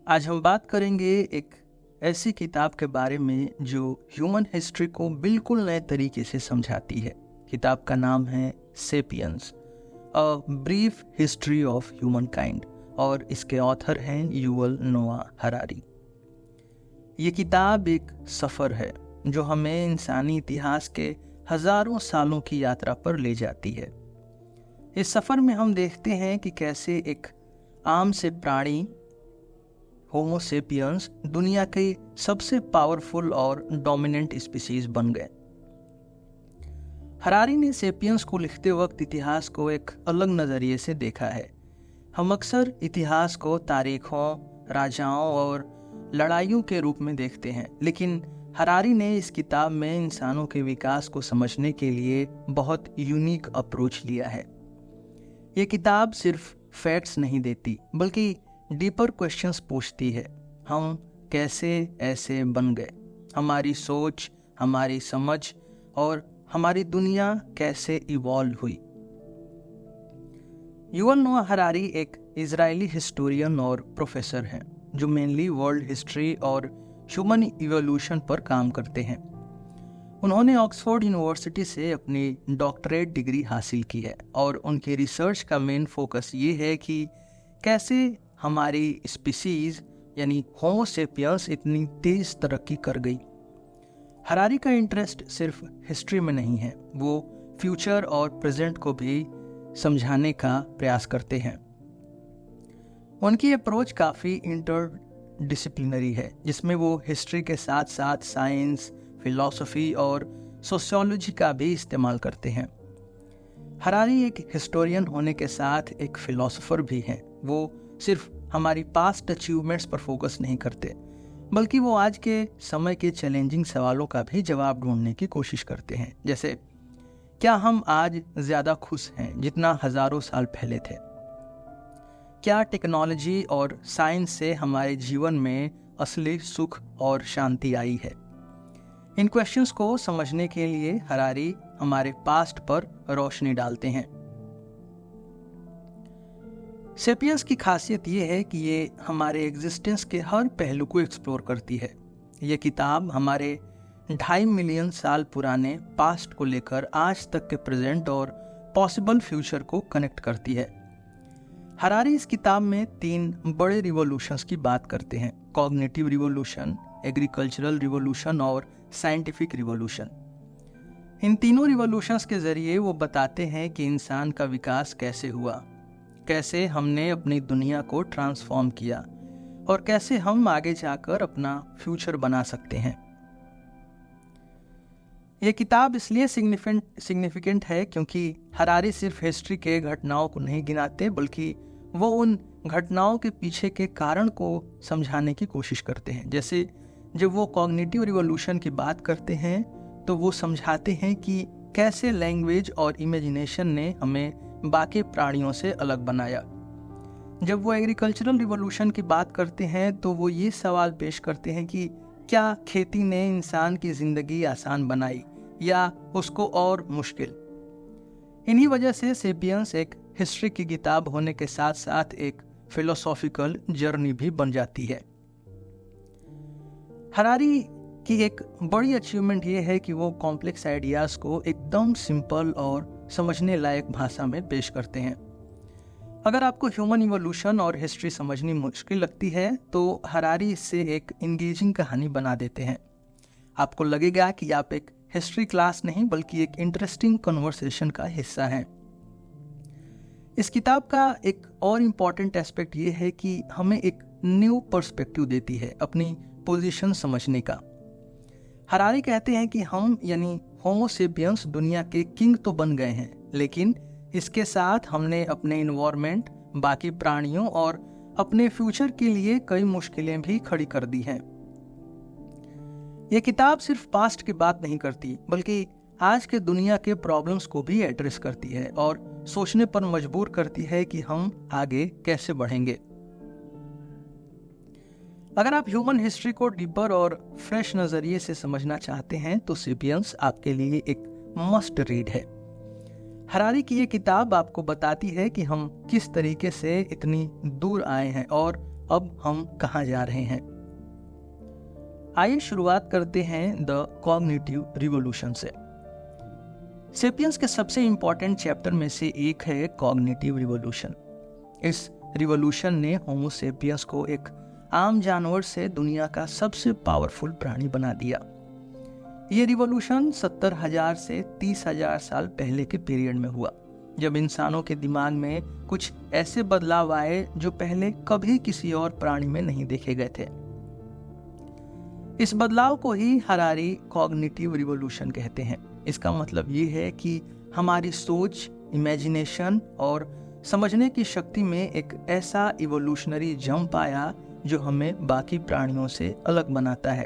आज हम बात करेंगे एक ऐसी किताब के बारे में जो ह्यूमन हिस्ट्री को बिल्कुल नए तरीके से समझाती है। किताब का नाम है sapiens, a brief history of human kind, और इसके ऑथर हैं युवल नोआ हरारी। ये किताब एक सफ़र है जो हमें इंसानी इतिहास के हज़ारों सालों की यात्रा पर ले जाती है। इस सफ़र में हम देखते हैं कि कैसे एक आम से प्राणी होमो सेपियंस दुनिया के सबसे पावरफुल और डोमिनेंट स्पीसीज बन गए। हरारी ने सेपियंस को लिखते वक्त इतिहास को एक अलग नज़रिए से देखा है। हम अक्सर इतिहास को तारीखों, राजाओं और लड़ाइयों के रूप में देखते हैं, लेकिन हरारी ने इस किताब में इंसानों के विकास को समझने के लिए बहुत यूनिक अप्रोच लिया है। ये किताब सिर्फ फैक्ट्स नहीं देती, बल्कि डीपर क्वेश्चंस पूछती है। हम कैसे ऐसे बन गए, हमारी सोच, हमारी समझ और हमारी दुनिया कैसे इवॉल्व हुई। युवल नोआ हरारी एक इजरायली हिस्टोरियन और प्रोफेसर हैं जो मेनली वर्ल्ड हिस्ट्री और ह्यूमन इवोल्यूशन पर काम करते हैं। उन्होंने ऑक्सफोर्ड यूनिवर्सिटी से अपनी डॉक्टरेट डिग्री हासिल की है और उनके रिसर्च का मेन फोकस ये है कि कैसे हमारी स्पीसीज यानी होमो सेपियंस इतनी तेज तरक्की कर गई। हरारी का इंटरेस्ट सिर्फ हिस्ट्री में नहीं है, वो फ्यूचर और प्रेजेंट को भी समझाने का प्रयास करते हैं। उनकी अप्रोच काफ़ी इंटरडिसिप्लिनरी है, जिसमें वो हिस्ट्री के साथ साथ साइंस, फिलॉसफी और सोशियोलॉजी का भी इस्तेमाल करते हैं। हरारी एक हिस्टोरियन होने के साथ एक फिलॉसफर भी हैं। वो सिर्फ हमारी पास्ट अचीवमेंट्स पर फोकस नहीं करते, बल्कि वो आज के समय के चैलेंजिंग सवालों का भी जवाब ढूंढने की कोशिश करते हैं। जैसे, क्या हम आज ज़्यादा खुश हैं जितना हज़ारों साल पहले थे? क्या टेक्नोलॉजी और साइंस से हमारे जीवन में असली सुख और शांति आई है? इन क्वेश्चंस को समझने के लिए हरारी हमारे पास्ट पर रोशनी डालते हैं। सेपियंस की खासियत ये है कि ये हमारे एग्जिस्टेंस के हर पहलू को एक्सप्लोर करती है। ये किताब हमारे 2.5 मिलियन साल पुराने पास्ट को लेकर आज तक के प्रेजेंट और पॉसिबल फ्यूचर को कनेक्ट करती है। हरारी इस किताब में 3 बड़े रिवॉल्यूशंस की बात करते हैं: कॉग्निटिव रिवॉल्यूशन, एग्रीकल्चरल रिवॉल्यूशन और साइंटिफिक रिवॉल्यूशन। इन तीनों रिवॉल्यूशंस के जरिए वो बताते हैं कि इंसान का विकास कैसे हुआ, कैसे हमने अपनी दुनिया को ट्रांसफॉर्म किया और कैसे हम आगे जाकर अपना फ्यूचर बना सकते हैं। यह किताब इसलिए सिग्निफिकेंट है क्योंकि हरारी सिर्फ हिस्ट्री के घटनाओं को नहीं गिनाते, बल्कि वो उन घटनाओं के पीछे के कारण को समझाने की कोशिश करते हैं। जैसे जब वो कॉग्निटिव रिवॉल्यूशन की बात करते हैं तो वो समझाते हैं कि कैसे लैंग्वेज और इमेजिनेशन ने हमें बाकी प्राणियों से अलग बनाया। जब वो एग्रीकल्चरल रिवॉल्यूशन की बात करते हैं तो वो ये सवाल पेश करते हैं कि क्या खेती ने इंसान की ज़िंदगी आसान बनाई या उसको और मुश्किल। इन्हीं वजह से सेपियंस एक हिस्ट्री की किताब होने के साथ साथ एक फिलोसॉफिकल जर्नी भी बन जाती है। हरारी की एक बड़ी अचीवमेंट ये है कि वो कॉम्प्लेक्स आइडियाज़ को एकदम सिंपल और समझने लायक भाषा में पेश करते हैं। अगर आपको ह्यूमन इवोल्यूशन और हिस्ट्री समझनी मुश्किल लगती है तो हरारी इससे एक इंगेजिंग कहानी बना देते हैं। आपको लगेगा कि आप एक हिस्ट्री क्लास नहीं बल्कि एक इंटरेस्टिंग कन्वर्सेशन का हिस्सा हैं। इस किताब का एक और इम्पॉर्टेंट एस्पेक्ट ये है कि हमें एक न्यू पर्सपेक्टिव देती है अपनी पोजीशन समझने का। हरारी कहते हैं कि हम यानी होमो सेपियंस दुनिया के किंग तो बन गए हैं, लेकिन इसके साथ हमने अपने इन्वायरमेंट, बाकी प्राणियों और अपने फ्यूचर के लिए कई मुश्किलें भी खड़ी कर दी हैं। यह किताब सिर्फ पास्ट की बात नहीं करती, बल्कि आज के दुनिया के प्रॉब्लम्स को भी एड्रेस करती है और सोचने पर मजबूर करती है कि हम आगे कैसे बढ़ेंगे। अगर आप ह्यूमन हिस्ट्री को डीपर और फ्रेश नज़रिए से समझना चाहते हैं तो सेपियंस आपके लिए एक मस्ट रीड है। हरारी की ये किताब आपको बताती है कि हम किस तरीके से इतनी दूर आए हैं और अब हम कहाँ जा रहे हैं। आइए शुरुआत करते हैं द कॉग्निटिव रिवॉल्यूशन से। सेपियंस के सबसे इंपॉर्टेंट चैप्टर में से एक है कॉग्निटिव रिवॉल्यूशन। इस रिवॉल्यूशन ने होमो सेपियंस को एक आम जानवर से दुनिया का सबसे पावरफुल प्राणी बना दिया। ये रिवॉल्यूशन 70,000 से 30,000 साल पहले के पीरियड में हुआ, जब इंसानों के दिमाग में कुछ ऐसे बदलाव आए जो पहले कभी किसी और प्राणी में नहीं देखे गए थे। इस बदलाव को ही हरारी कॉग्निटिव रिवॉल्यूशन कहते हैं। इसका मतलब ये है कि हमारी सोच, इमेजिनेशन और समझने की शक्ति में एक ऐसा इवोल्यूशनरी जंप आया जो हमें बाकी प्राणियों से अलग बनाता है।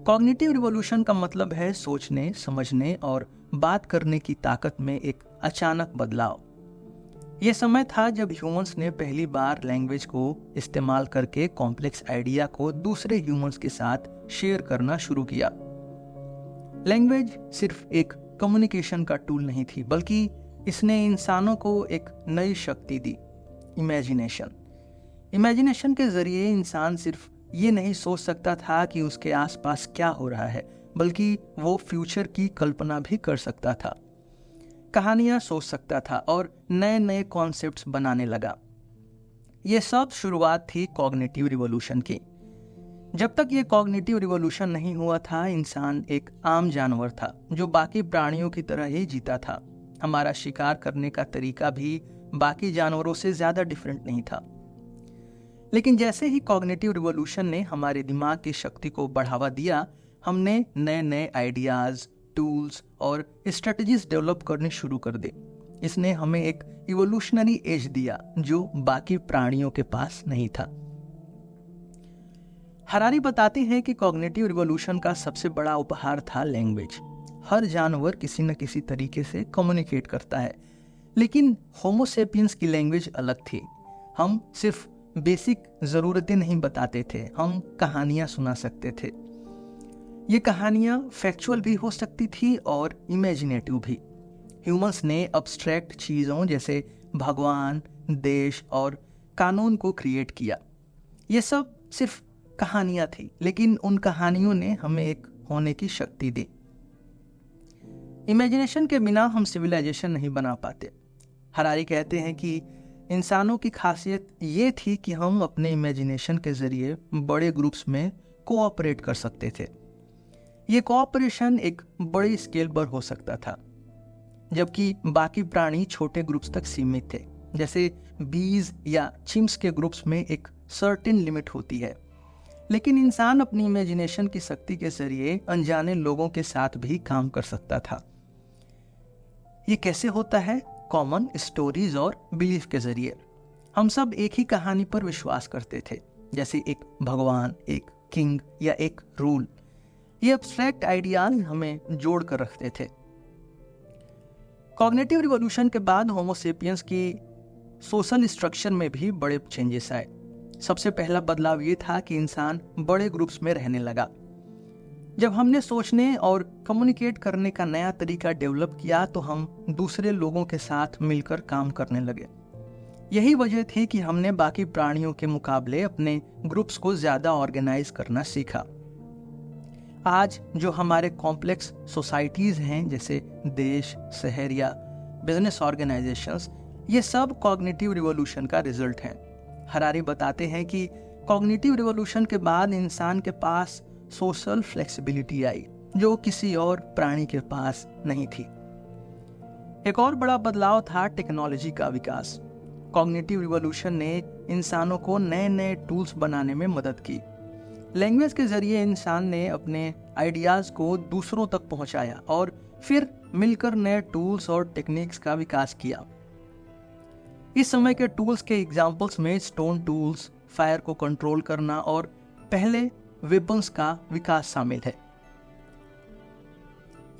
कॉग्निटिव रिवॉल्यूशन का मतलब है सोचने, समझने और बात करने की ताकत में एक अचानक बदलाव। यह समय था जब ह्यूमंस ने पहली बार लैंग्वेज को इस्तेमाल करके कॉम्प्लेक्स आइडिया को दूसरे ह्यूमंस के साथ शेयर करना शुरू किया। लैंग्वेज सिर्फ एक कम्युनिकेशन का टूल नहीं थी, बल्कि इसने इंसानों को एक नई शक्ति दी, इमेजिनेशन। इमेजिनेशन के जरिए इंसान सिर्फ ये नहीं सोच सकता था कि उसके आसपास क्या हो रहा है, बल्कि वो फ्यूचर की कल्पना भी कर सकता था, कहानियां सोच सकता था और नए नए कॉन्सेप्ट्स बनाने लगा। ये सब शुरुआत थी कॉग्निटिव रिवॉल्यूशन की। जब तक ये कॉग्निटिव रिवॉल्यूशन नहीं हुआ था, इंसान एक आम जानवर था जो बाकी प्राणियों की तरह ही जीता था। हमारा शिकार करने का तरीका भी बाकी जानवरों से ज्यादा डिफरेंट नहीं था। लेकिन जैसे ही कॉग्निटिव रिवॉल्यूशन ने हमारे दिमाग की शक्ति को बढ़ावा दिया, हमने नए नए आइडियाज, टूल्स और स्ट्रेटजीज डेवलप करने शुरू कर दी। इसने हमें एक इवोल्यूशनरी एज दिया जो बाकी प्राणियों के पास नहीं था। हरारी बताते हैं कि कॉग्निटिव रिवॉल्यूशन का सबसे बड़ा उपहार था लैंग्वेज। हर जानवर किसी न किसी तरीके से कम्युनिकेट करता है, लेकिन होमो सेपियंस की लैंग्वेज अलग थी। हम सिर्फ बेसिक ज़रूरतें नहीं बताते थे, हम कहानियां सुना सकते थे। ये कहानियां फैक्चुअल भी हो सकती थी और इमेजिनेटिव भी। ह्यूमंस ने अब्स्ट्रैक्ट चीज़ों जैसे भगवान, देश और कानून को क्रिएट किया। ये सब सिर्फ कहानियां थी, लेकिन उन कहानियों ने हमें एक होने की शक्ति दी। इमेजिनेशन के बिना हम सिविलाइजेशन नहीं बना पाते। हरारी कहते हैं कि इंसानों की खासियत ये थी कि हम अपने इमेजिनेशन के जरिए बड़े ग्रुप्स में कोऑपरेट कर सकते थे। ये कोऑपरेशन एक बड़ी स्केल पर हो सकता था, जबकि बाकी प्राणी छोटे ग्रुप्स तक सीमित थे। जैसे बीज या चिम्स के ग्रुप्स में एक सर्टेन लिमिट होती है, लेकिन इंसान अपनी इमेजिनेशन की शक्ति के जरिए अनजाने लोगों के साथ भी काम कर सकता था। ये कैसे होता है? कॉमन स्टोरीज और बिलीफ के जरिए। हम सब एक ही कहानी पर विश्वास करते थे, जैसे एक भगवान, एक किंग या एक रूल। ये एब्स्ट्रैक्ट आइडियाज हमें जोड़ कर रखते थे। कॉग्निटिव रिवॉल्यूशन के बाद होमो सेपियंस की सोशल स्ट्रक्चर में भी बड़े चेंजेस आए। सबसे पहला बदलाव ये था कि इंसान बड़े ग्रुप्स में रहने लगा। जब हमने सोचने और कम्युनिकेट करने का नया तरीका डेवलप किया, तो हम दूसरे लोगों के साथ मिलकर काम करने लगे। यही वजह थी कि हमने बाकी प्राणियों के मुकाबले अपने ग्रुप्स को ज्यादा ऑर्गेनाइज करना सीखा। आज जो हमारे कॉम्प्लेक्स सोसाइटीज हैं, जैसे देश, शहर या बिजनेस ऑर्गेनाइजेशंस, ये सब कॉग्निटिव रिवॉल्यूशन का रिजल्ट हैं। हरारी बताते हैं कि कॉग्निटिव रिवॉल्यूशन के बाद इंसान के पास सोशल फ्लेक्सिबिलिटी आई, जो किसी और प्राणी के पास नहीं थी। एक और बड़ा बदलाव था टेक्नोलॉजी का विकास। कॉग्निटिव रिवॉल्यूशन ने इंसानों को नए नए टूल्स बनाने में मदद की। लैंग्वेज के जरिए इंसान ने अपने आइडियाज को दूसरों तक पहुंचाया और फिर मिलकर नए टूल्स और टेक्निक्स का विकास किया। इस समय के टूल्स के एग्जाम्पल्स में स्टोन टूल्स, फायर को कंट्रोल करना और पहले वेपन्स का विकास शामिल है।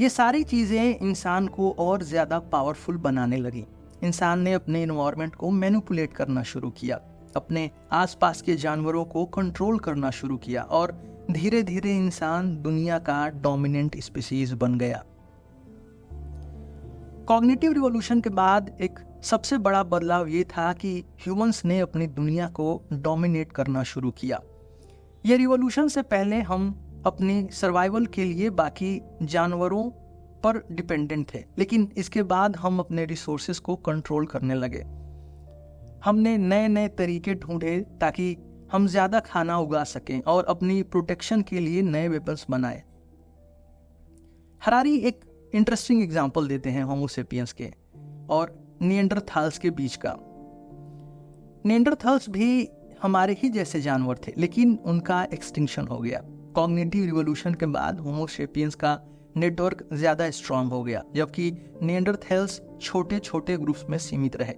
ये सारी चीजें इंसान को और ज्यादा पावरफुल बनाने लगी। इंसान ने अपने एनवायरनमेंट को मैनिपुलेट करना शुरू किया, अपने आसपास के जानवरों को कंट्रोल करना शुरू किया और धीरे धीरे इंसान दुनिया का डोमिनेंट स्पीशीज बन गया। कॉग्निटिव रिवॉल्यूशन के बाद एक सबसे बड़ा बदलाव ये था कि ह्यूमंस ने अपनी दुनिया को डोमिनेट करना शुरू किया। ये रिवॉल्यूशन से पहले हम अपनी सर्वाइवल के लिए बाकी जानवरों पर डिपेंडेंट थे, लेकिन इसके बाद हम अपने रिसोर्सेज को कंट्रोल करने लगे। हमने नए नए तरीके ढूंढे ताकि हम ज़्यादा खाना उगा सकें और अपनी प्रोटेक्शन के लिए नए वेपन्स बनाए। हरारी एक इंटरेस्टिंग एग्जाम्पल देते हैं होमो सेपियंस के और निएंडरथाल्स के बीच का। निएंडरथाल्स भी हमारे ही जैसे जानवर थे, लेकिन उनका एक्सटिंक्शन हो गया। कॉग्निटिव रिवॉल्यूशन के बाद होमो सेपियंस का नेटवर्क ज़्यादा स्ट्रांग हो गया, जबकि निएंडरथाल्स छोटे छोटे ग्रुप्स में सीमित रहे।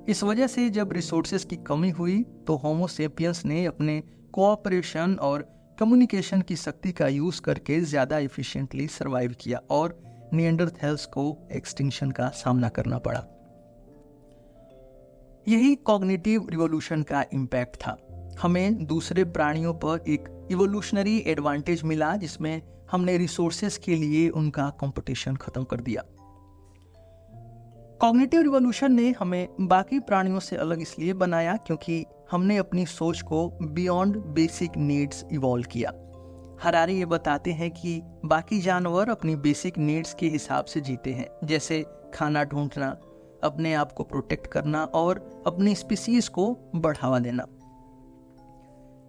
इस वजह से जब रिसोर्सेज की कमी हुई तो होमो सेपियंस ने अपने कोऑपरेशन और कम्युनिकेशन की शक्ति का यूज़ करके ज़्यादा एफिशिएंटली सर्वाइव किया और निएंडरथाल्स को एक्सटिंक्शन का सामना करना पड़ा। यही कॉग्निटिव रिवॉल्यूशन का इम्पैक्ट था। हमें दूसरे प्राणियों पर एक इवोल्यूशनरी एडवांटेज मिला, जिसमें हमने रिसोर्सेज के लिए उनका कंपटीशन खत्म कर दिया। कॉग्निटिव रिवॉल्यूशन ने हमें बाकी प्राणियों से अलग इसलिए बनाया क्योंकि हमने अपनी सोच को बियॉन्ड बेसिक नीड्स इवॉल्व किया। हरारी ये बताते हैं कि बाकी जानवर अपनी बेसिक नीड्स के हिसाब से जीते हैं, जैसे खाना ढूंढना, अपने आप को प्रोटेक्ट करना और अपनी स्पीसीज को बढ़ावा देना।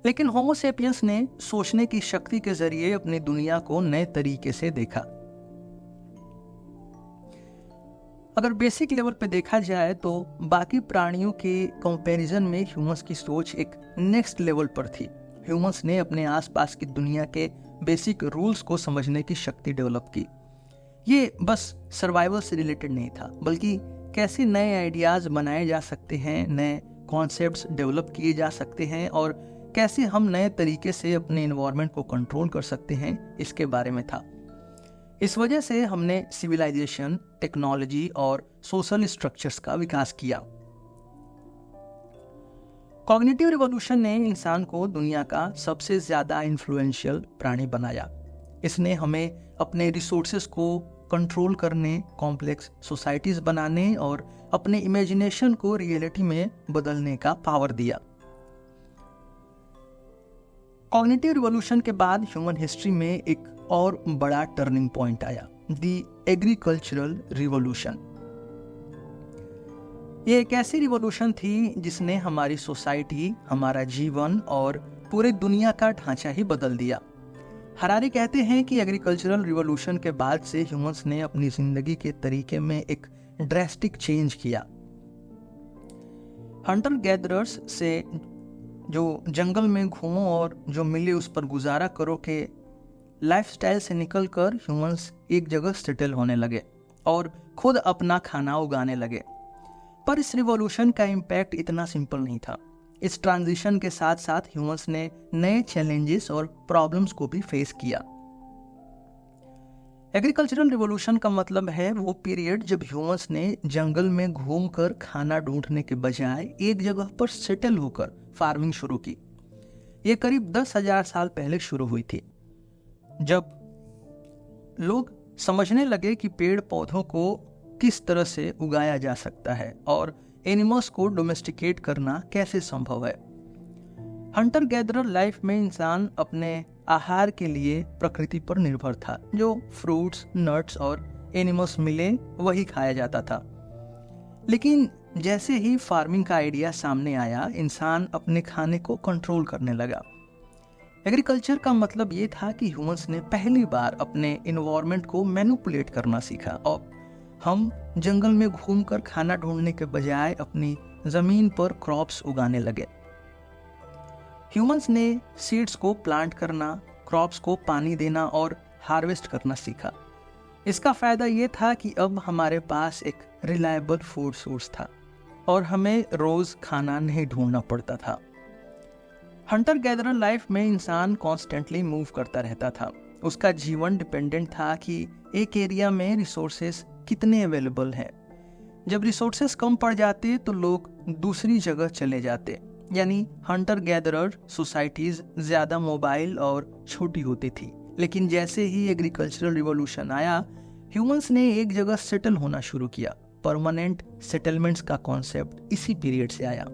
लेकिन होमो सेपियंस ने सोचने की शक्ति के जरिए अपनी दुनिया को नए तरीके से देखा। अगर बेसिक लेवल पे देखा जाए तो बाकी प्राणियों के कंपैरिजन में ह्यूमंस की सोच एक नेक्स्ट लेवल पर थी। ह्यूमंस ने अपने आसपास की दुनिया के बेसिक रूल्स को समझने की शक्ति डेवलप की। ये बस सर्वाइवल से रिलेटेड नहीं था, बल्कि कैसे नए आइडियाज बनाए जा सकते हैं, नए कॉन्सेप्ट्स डेवलप किए जा सकते हैं और कैसे हम नए तरीके से अपने एनवायरनमेंट को कंट्रोल कर सकते हैं, इसके बारे में था। इस वजह से हमने सिविलाइजेशन, टेक्नोलॉजी और सोशल स्ट्रक्चर्स का विकास किया। कॉग्निटिव रिवॉल्यूशन ने इंसान को दुनिया का सबसे ज्यादा इन्फ्लुएंशियल प्राणी बनाया। इसने हमें अपने रिसोर्सेज को कंट्रोल करने, कॉम्प्लेक्स सोसाइटीज बनाने और अपने इमेजिनेशन को रियलिटी में बदलने का पावर दिया। कॉग्निटिव रिवॉल्यूशन के बाद ह्यूमन हिस्ट्री में एक और बड़ा टर्निंग पॉइंट आया, द एग्रीकल्चरल रिवॉल्यूशन। ये एक ऐसी रिवॉल्यूशन थी जिसने हमारी सोसाइटी, हमारा जीवन और पूरे दुनिया का ढांचा ही बदल दिया। हरारी कहते हैं कि एग्रीकल्चरल रिवॉल्यूशन के बाद से ह्यूमंस ने अपनी जिंदगी के तरीके में एक ड्रेस्टिक चेंज किया। हंटर गैदरर्स से जो जंगल में घूमो और जो मिले उस पर गुजारा करो के लाइफस्टाइल से निकलकर ह्यूमंस एक जगह सेटल होने लगे और खुद अपना खाना उगाने लगे। पर इस रिवॉल्यूशन का इम्पैक्ट इतना सिंपल नहीं था। इस ट्रांजिशन के साथ साथ ह्यूमंस ने नए चैलेंजेस और प्रॉब्लम्स को भी फेस किया। एग्रीकल्चरल रिवॉल्यूशन का मतलब है वो पीरियड जब ह्यूमंस ने जंगल में घूमकर खाना ढूंढने के बजाय एक जगह पर सेटल होकर फार्मिंग शुरू की। ये करीब 10,000 साल पहले शुरू हुई थी, जब लोग समझने लगे कि पेड़ पौधों को किस तरह से उगाया जा सकता है और एनिमल्स को डोमेस्टिकेट करना कैसे संभव है। हंटर गैदरर लाइफ में इंसान अपने आहार के लिए प्रकृति पर निर्भर था। जो फ्रूट्स, नट्स और एनिमल्स मिले वही खाया जाता था। लेकिन जैसे ही फार्मिंग का आइडिया सामने आया, इंसान अपने खाने को कंट्रोल करने लगा। एग्रीकल्चर का मतलब ये था कि ह्यूमंस ने पहली बार अपने एनवायरनमेंट को मैनिपुलेट करना सीखा और हम जंगल में घूमकर खाना ढूंढने के बजाय अपनी जमीन पर क्रॉप्स उगाने लगे। ह्यूमंस ने सीड्स को प्लांट करना, क्रॉप्स को पानी देना और हार्वेस्ट करना सीखा। इसका फायदा ये था कि अब हमारे पास एक रिलायबल फूड सोर्स था और हमें रोज खाना नहीं ढूंढना पड़ता था। हंटर गैदरर लाइफ में इंसान कॉन्स्टेंटली मूव करता रहता था। उसका जीवन डिपेंडेंट था कि एक एरिया में रिसोर्सेस कितने अवेलेबल हैं। जब रिसोर्सेस कम पड़ जाते तो लोग दूसरी जगह चले जाते, यानी हंटर गैदरर सोसाइटीज ज़्यादा मोबाइल और छोटी होती थी। लेकिन जैसे ही एग्रीकल्चरल रिवॉल्यूशन आया, ह्यूमंस ने एक जगह सेटल होना शुरू किया। परमानेंट सेटलमेंट्स का कॉन्सेप्ट इसी पीरियड से आया।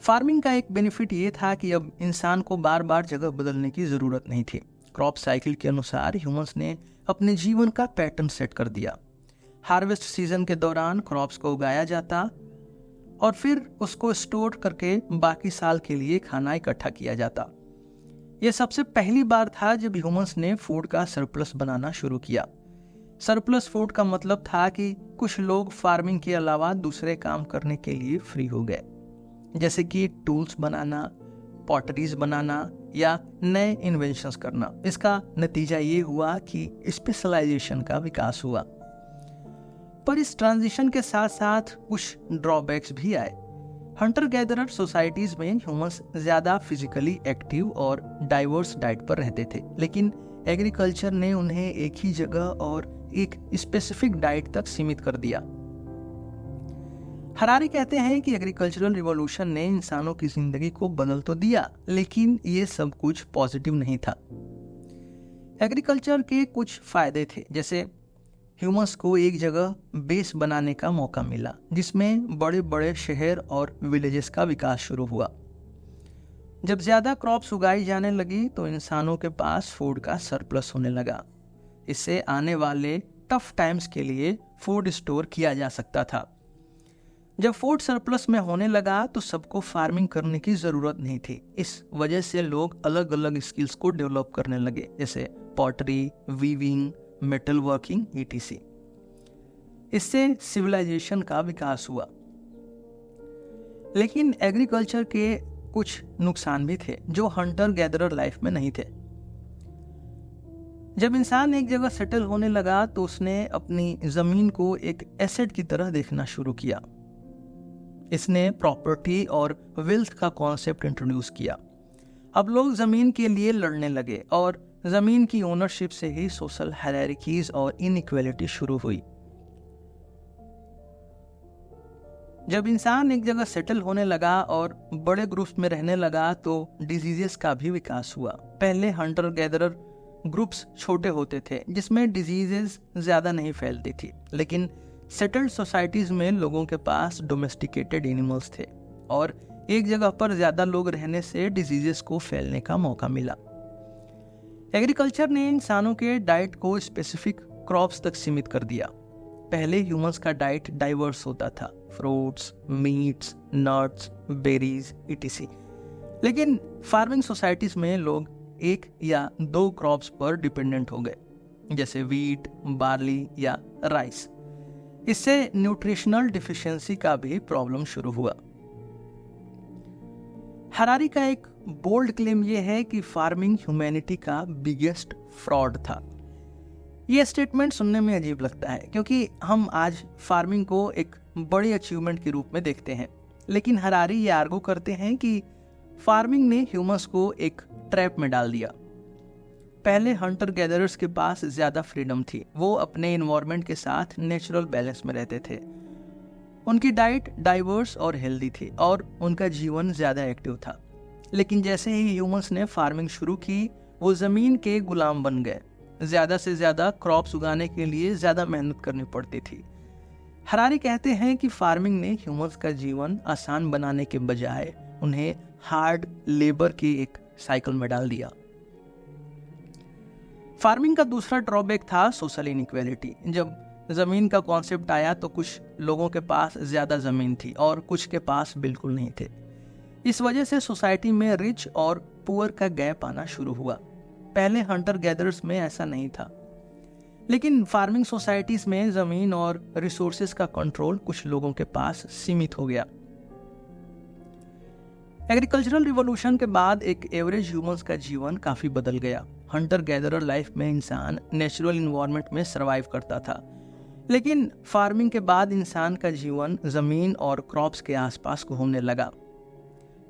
फार्मिंग का एक बेनिफिट ये था कि अब इंसान को बार बार जगह बदलने की ज़रूरत नहीं थी। क्रॉप साइकिल के अनुसार ह्यूमंस ने अपने जीवन का पैटर्न सेट कर दिया। हार्वेस्ट सीजन के दौरान क्रॉप्स को उगाया जाता और फिर उसको स्टोर करके बाकी साल के लिए खाना इकट्ठा किया जाता। यह सबसे पहली बार था जब ह्यूमंस ने फूड का सरप्लस बनाना शुरू किया। सरप्लस फूड का मतलब था कि कुछ लोग फार्मिंग के अलावा दूसरे काम करने के लिए फ्री हो गए, जैसे कि टूल्स बनाना, पॉटरीज बनाना या नए इन्वेंशंस करना। इसका नतीजा ये हुआ कि स्पेशलाइजेशन का विकास हुआ। पर इस ट्रांजिशन के साथ साथ कुछ ड्रॉबैक्स भी आए। हंटर गैदरर सोसाइटीज में ह्यूमंस ज्यादा फिजिकली एक्टिव और डाइवर्स डाइट पर रहते थे, लेकिन एग्रीकल्चर ने उन्हें एक ही जगह और एक स्पेसिफिक डाइट तक सीमित कर दिया। हरारी कहते हैं कि एग्रीकल्चरल रिवॉल्यूशन ने इंसानों की जिंदगी को बदल तो दिया, लेकिन ये सब कुछ पॉजिटिव नहीं था। एग्रीकल्चर के कुछ फायदे थे, जैसे ह्यूमंस को एक जगह बेस बनाने का मौका मिला, जिसमें बड़े बड़े शहर और विलेजेस का विकास शुरू हुआ। जब ज्यादा क्रॉप्स उगाई जाने लगी तो इंसानों के पास फूड का सरप्लस होने लगा। इससे आने वाले टफ टाइम्स के लिए फूड स्टोर किया जा सकता था। जब फूड सरप्लस में होने लगा तो सबको फार्मिंग करने की जरूरत नहीं थी। इस वजह से लोग अलग अलग स्किल्स को डेवलप करने लगे, जैसे pottery, weaving, metal working etc। इससे सिविलाइजेशन का विकास हुआ। लेकिन एग्रीकल्चर के कुछ नुकसान भी थे जो हंटर गैदरर लाइफ में नहीं थे। जब इंसान एक जगह सेटल होने लगा तो उसने अपनी जमीन को एक एसेट की तरह देखना शुरू किया। इसने प्रॉपर्टी और वेल्थ का कॉन्सेप्ट इंट्रोड्यूस किया। अब लोग जमीन के लिए लड़ने लगे और जमीन की ओनरशिप से ही सोशल हायरार्कीज और इनइक्वालिटी शुरू हुई। जब इंसान एक जगह सेटल होने लगा और बड़े ग्रुप्स में रहने लगा तो डिजीजेस का भी विकास हुआ। पहले हंटर गैदरर ग्रुप्स छोटे होते थे जिसमें डिजीजेस ज्यादा नहीं फैलती थी, लेकिन सेटल्ड सोसाइटीज में लोगों के पास डोमेस्टिकेटेड एनिमल्स थे और एक जगह पर ज्यादा लोग रहने से डिजीजेस को फैलने का मौका मिला। एग्रीकल्चर ने इंसानों के डाइट को स्पेसिफिक क्रॉप्स तक सीमित कर दिया। पहले ह्यूमंस का डाइट डाइवर्स होता था, fruits, meets, nuts, berries etc। लेकिन फार्मिंग सोसाइटीज में लोग एक या दो क्रॉप्स पर डिपेंडेंट हो गए, जैसे वीट, बार्ली या राइस। इससे न्यूट्रिशनल डिफिशियंसी का भी प्रॉब्लम शुरू हुआ। हरारी का एक बोल्ड क्लेम यह है कि फार्मिंग ह्यूमैनिटी का बिगेस्ट फ्रॉड था। यह स्टेटमेंट सुनने में अजीब लगता है क्योंकि हम आज फार्मिंग को एक बड़ी अचीवमेंट के रूप में देखते हैं, लेकिन हरारी ये आर्गू करते हैं कि फार्मिंग ने ह्यूमंस को एक ट्रैप में डाल दिया। पहले हंटर गैदरर्स के पास ज्यादा फ्रीडम थी, वो अपने एनवायरनमेंट के साथ नेचुरल बैलेंस में रहते थे। उनकी डाइट डाइवर्स और हेल्दी थी और उनका जीवन ज्यादा एक्टिव था। लेकिन जैसे ही ह्यूमंस ने फार्मिंग शुरू की, वो जमीन के गुलाम बन गए। ज्यादा से ज्यादा क्रॉप्स उगाने के लिए ज्यादा मेहनत करनी पड़ती थी। हरारी कहते हैं कि फार्मिंग ने ह्यूमंस का जीवन आसान बनाने के बजाय उन्हें हार्ड लेबर की एक साइकिल में डाल दिया। फार्मिंग का दूसरा ड्रॉबैक था सोशल इनइक्वालिटी। जब जमीन का कॉन्सेप्ट आया तो कुछ लोगों के पास ज्यादा जमीन थी और कुछ के पास बिल्कुल नहीं थे। इस वजह से सोसाइटी में रिच और पुअर का गैप आना शुरू हुआ। पहले हंटर गैदरर्स में ऐसा नहीं था, लेकिन फार्मिंग सोसाइटीज में जमीन और रिसोर्सेज का कंट्रोल कुछ लोगों के पास सीमित हो गया। एग्रीकल्चरल रिवॉल्यूशन के बाद एक एवरेज ह्यूमंस का जीवन काफी बदल गया। हंटर गैदरर लाइफ में इंसान नेचुरल इन्वायरमेंट में सरवाइव करता था, लेकिन फार्मिंग के बाद इंसान का जीवन जमीन और क्रॉप्स के आसपास घूमने लगा।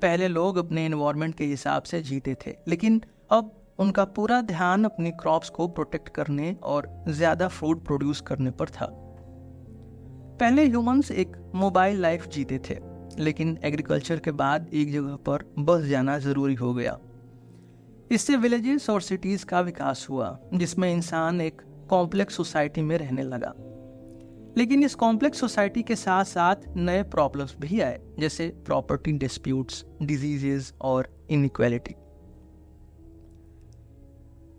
पहले लोग अपने एनवायरनमेंट के हिसाब से जीते थे, लेकिन अब उनका पूरा ध्यान अपनी क्रॉप्स को प्रोटेक्ट करने और ज्यादा फूड प्रोड्यूस करने पर था। पहले ह्यूमंस एक मोबाइल लाइफ जीते थे, लेकिन एग्रीकल्चर के बाद एक जगह पर बस जाना जरूरी हो गया। इससे विलेजेस और सिटीज का विकास हुआ, जिसमें इंसान एक कॉम्प्लेक्स सोसाइटी में रहने लगा। लेकिन इस कॉम्प्लेक्स सोसाइटी के साथ साथ नए प्रॉब्लम्स भी आए, जैसे प्रॉपर्टी डिस्प्यूट्स, डिजीजेस और इनइक्वालिटी।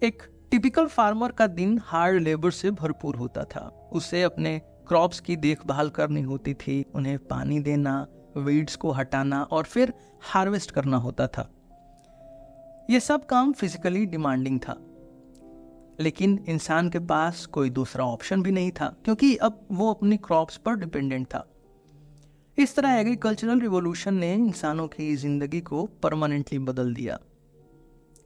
एक टिपिकल फार्मर का दिन हार्ड लेबर से भरपूर होता था। उसे अपने क्रॉप्स की देखभाल करनी होती थी, उन्हें पानी देना, वीड्स को हटाना और फिर हार्वेस्ट करना होता था। ये सब काम फिजिकली डिमांडिंग था, लेकिन इंसान के पास कोई दूसरा ऑप्शन भी नहीं था, क्योंकि अब वो अपनी क्रॉप्स पर डिपेंडेंट था। इस तरह एग्रीकल्चरल रिवॉल्यूशन ने इंसानों की जिंदगी को परमानेंटली बदल दिया।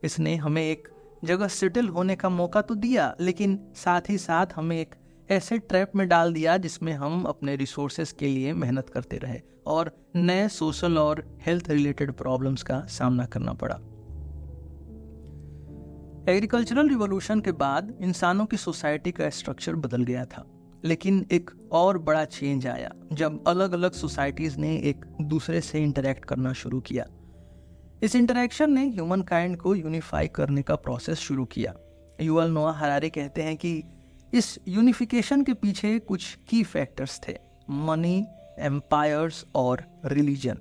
इसने हमें एक जगह सेटल होने का मौका तो दिया, लेकिन साथ ही साथ हमें एक ऐसे ट्रैप में डाल दिया जिसमें हम अपने रिसोर्सेज के लिए मेहनत करते रहे और नए सोशल और हेल्थ रिलेटेड प्रॉब्लम्स का सामना करना पड़ा। एग्रीकल्चरल रिवॉल्यूशन के बाद इंसानों की सोसाइटी का स्ट्रक्चर बदल गया था, लेकिन एक और बड़ा चेंज आया जब अलग अलग सोसाइटीज ने एक दूसरे से इंटरेक्ट करना शुरू किया। इस इंटरेक्शन ने ह्यूमन काइंड को यूनिफाई करने का प्रोसेस शुरू किया। युवल नोआ हरारी कहते हैं कि इस यूनिफिकेशन के पीछे कुछ की फैक्टर्स थे: मनी, एम्पायर्स और रिलीजन।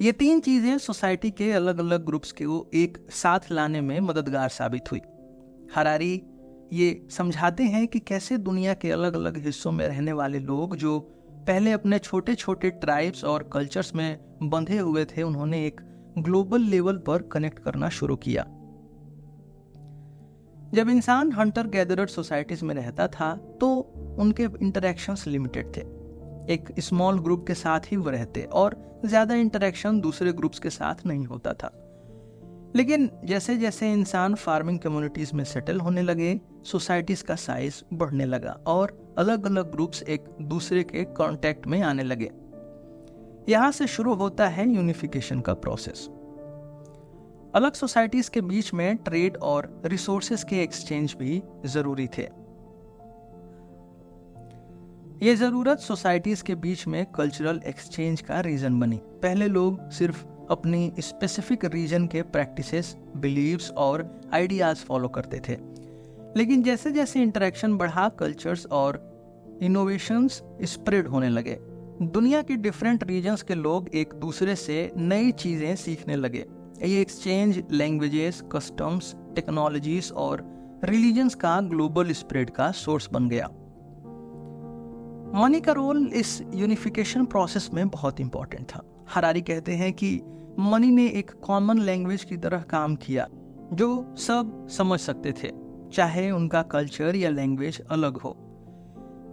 ये तीन चीजें सोसाइटी के अलग अलग ग्रुप्स को एक साथ लाने में मददगार साबित हुई। हरारी ये समझाते हैं कि कैसे दुनिया के अलग अलग हिस्सों में रहने वाले लोग जो पहले अपने छोटे छोटे ट्राइब्स और कल्चर्स में बंधे हुए थे, उन्होंने एक ग्लोबल लेवल पर कनेक्ट करना शुरू किया। जब इंसान हंटर गैदरर सोसाइटीज में रहता था तो उनके इंटरेक्शंस लिमिटेड थे। एक स्मॉल ग्रुप के साथ ही वो रहते और ज्यादा इंटरेक्शन दूसरे ग्रुप्स के साथ नहीं होता था। लेकिन जैसे जैसे इंसान फार्मिंग कम्युनिटीज में सेटल होने लगे, सोसाइटीज का साइज बढ़ने लगा और अलग अलग ग्रुप्स एक दूसरे के कांटेक्ट में आने लगे। यहाँ से शुरू होता है यूनिफिकेशन का प्रोसेस। अलग सोसाइटीज के बीच में ट्रेड और रिसोर्सेज के एक्सचेंज भी जरूरी थे। ये जरूरत सोसाइटीज के बीच में कल्चरल एक्सचेंज का रीजन बनी। पहले लोग सिर्फ अपनी स्पेसिफिक रीजन के प्रैक्टिसेस, बिलीव्स और आइडियाज फॉलो करते थे, लेकिन जैसे जैसे इंटरेक्शन बढ़ा, कल्चर्स और इनोवेशंस स्प्रेड होने लगे। दुनिया के डिफरेंट रीजन्स के लोग एक दूसरे से नई चीजें सीखने लगे। ये एक्सचेंज लैंग्वेजेस, कस्टम्स, टेक्नोलॉजीज और रिलीजन्स का ग्लोबल स्प्रेड का सोर्स बन गया। मनी का रोल इस यूनिफिकेशन प्रोसेस में बहुत इंपॉर्टेंट था। हरारी कहते हैं कि मनी ने एक कॉमन लैंग्वेज की तरह काम किया जो सब समझ सकते थे, चाहे उनका कल्चर या लैंग्वेज अलग हो।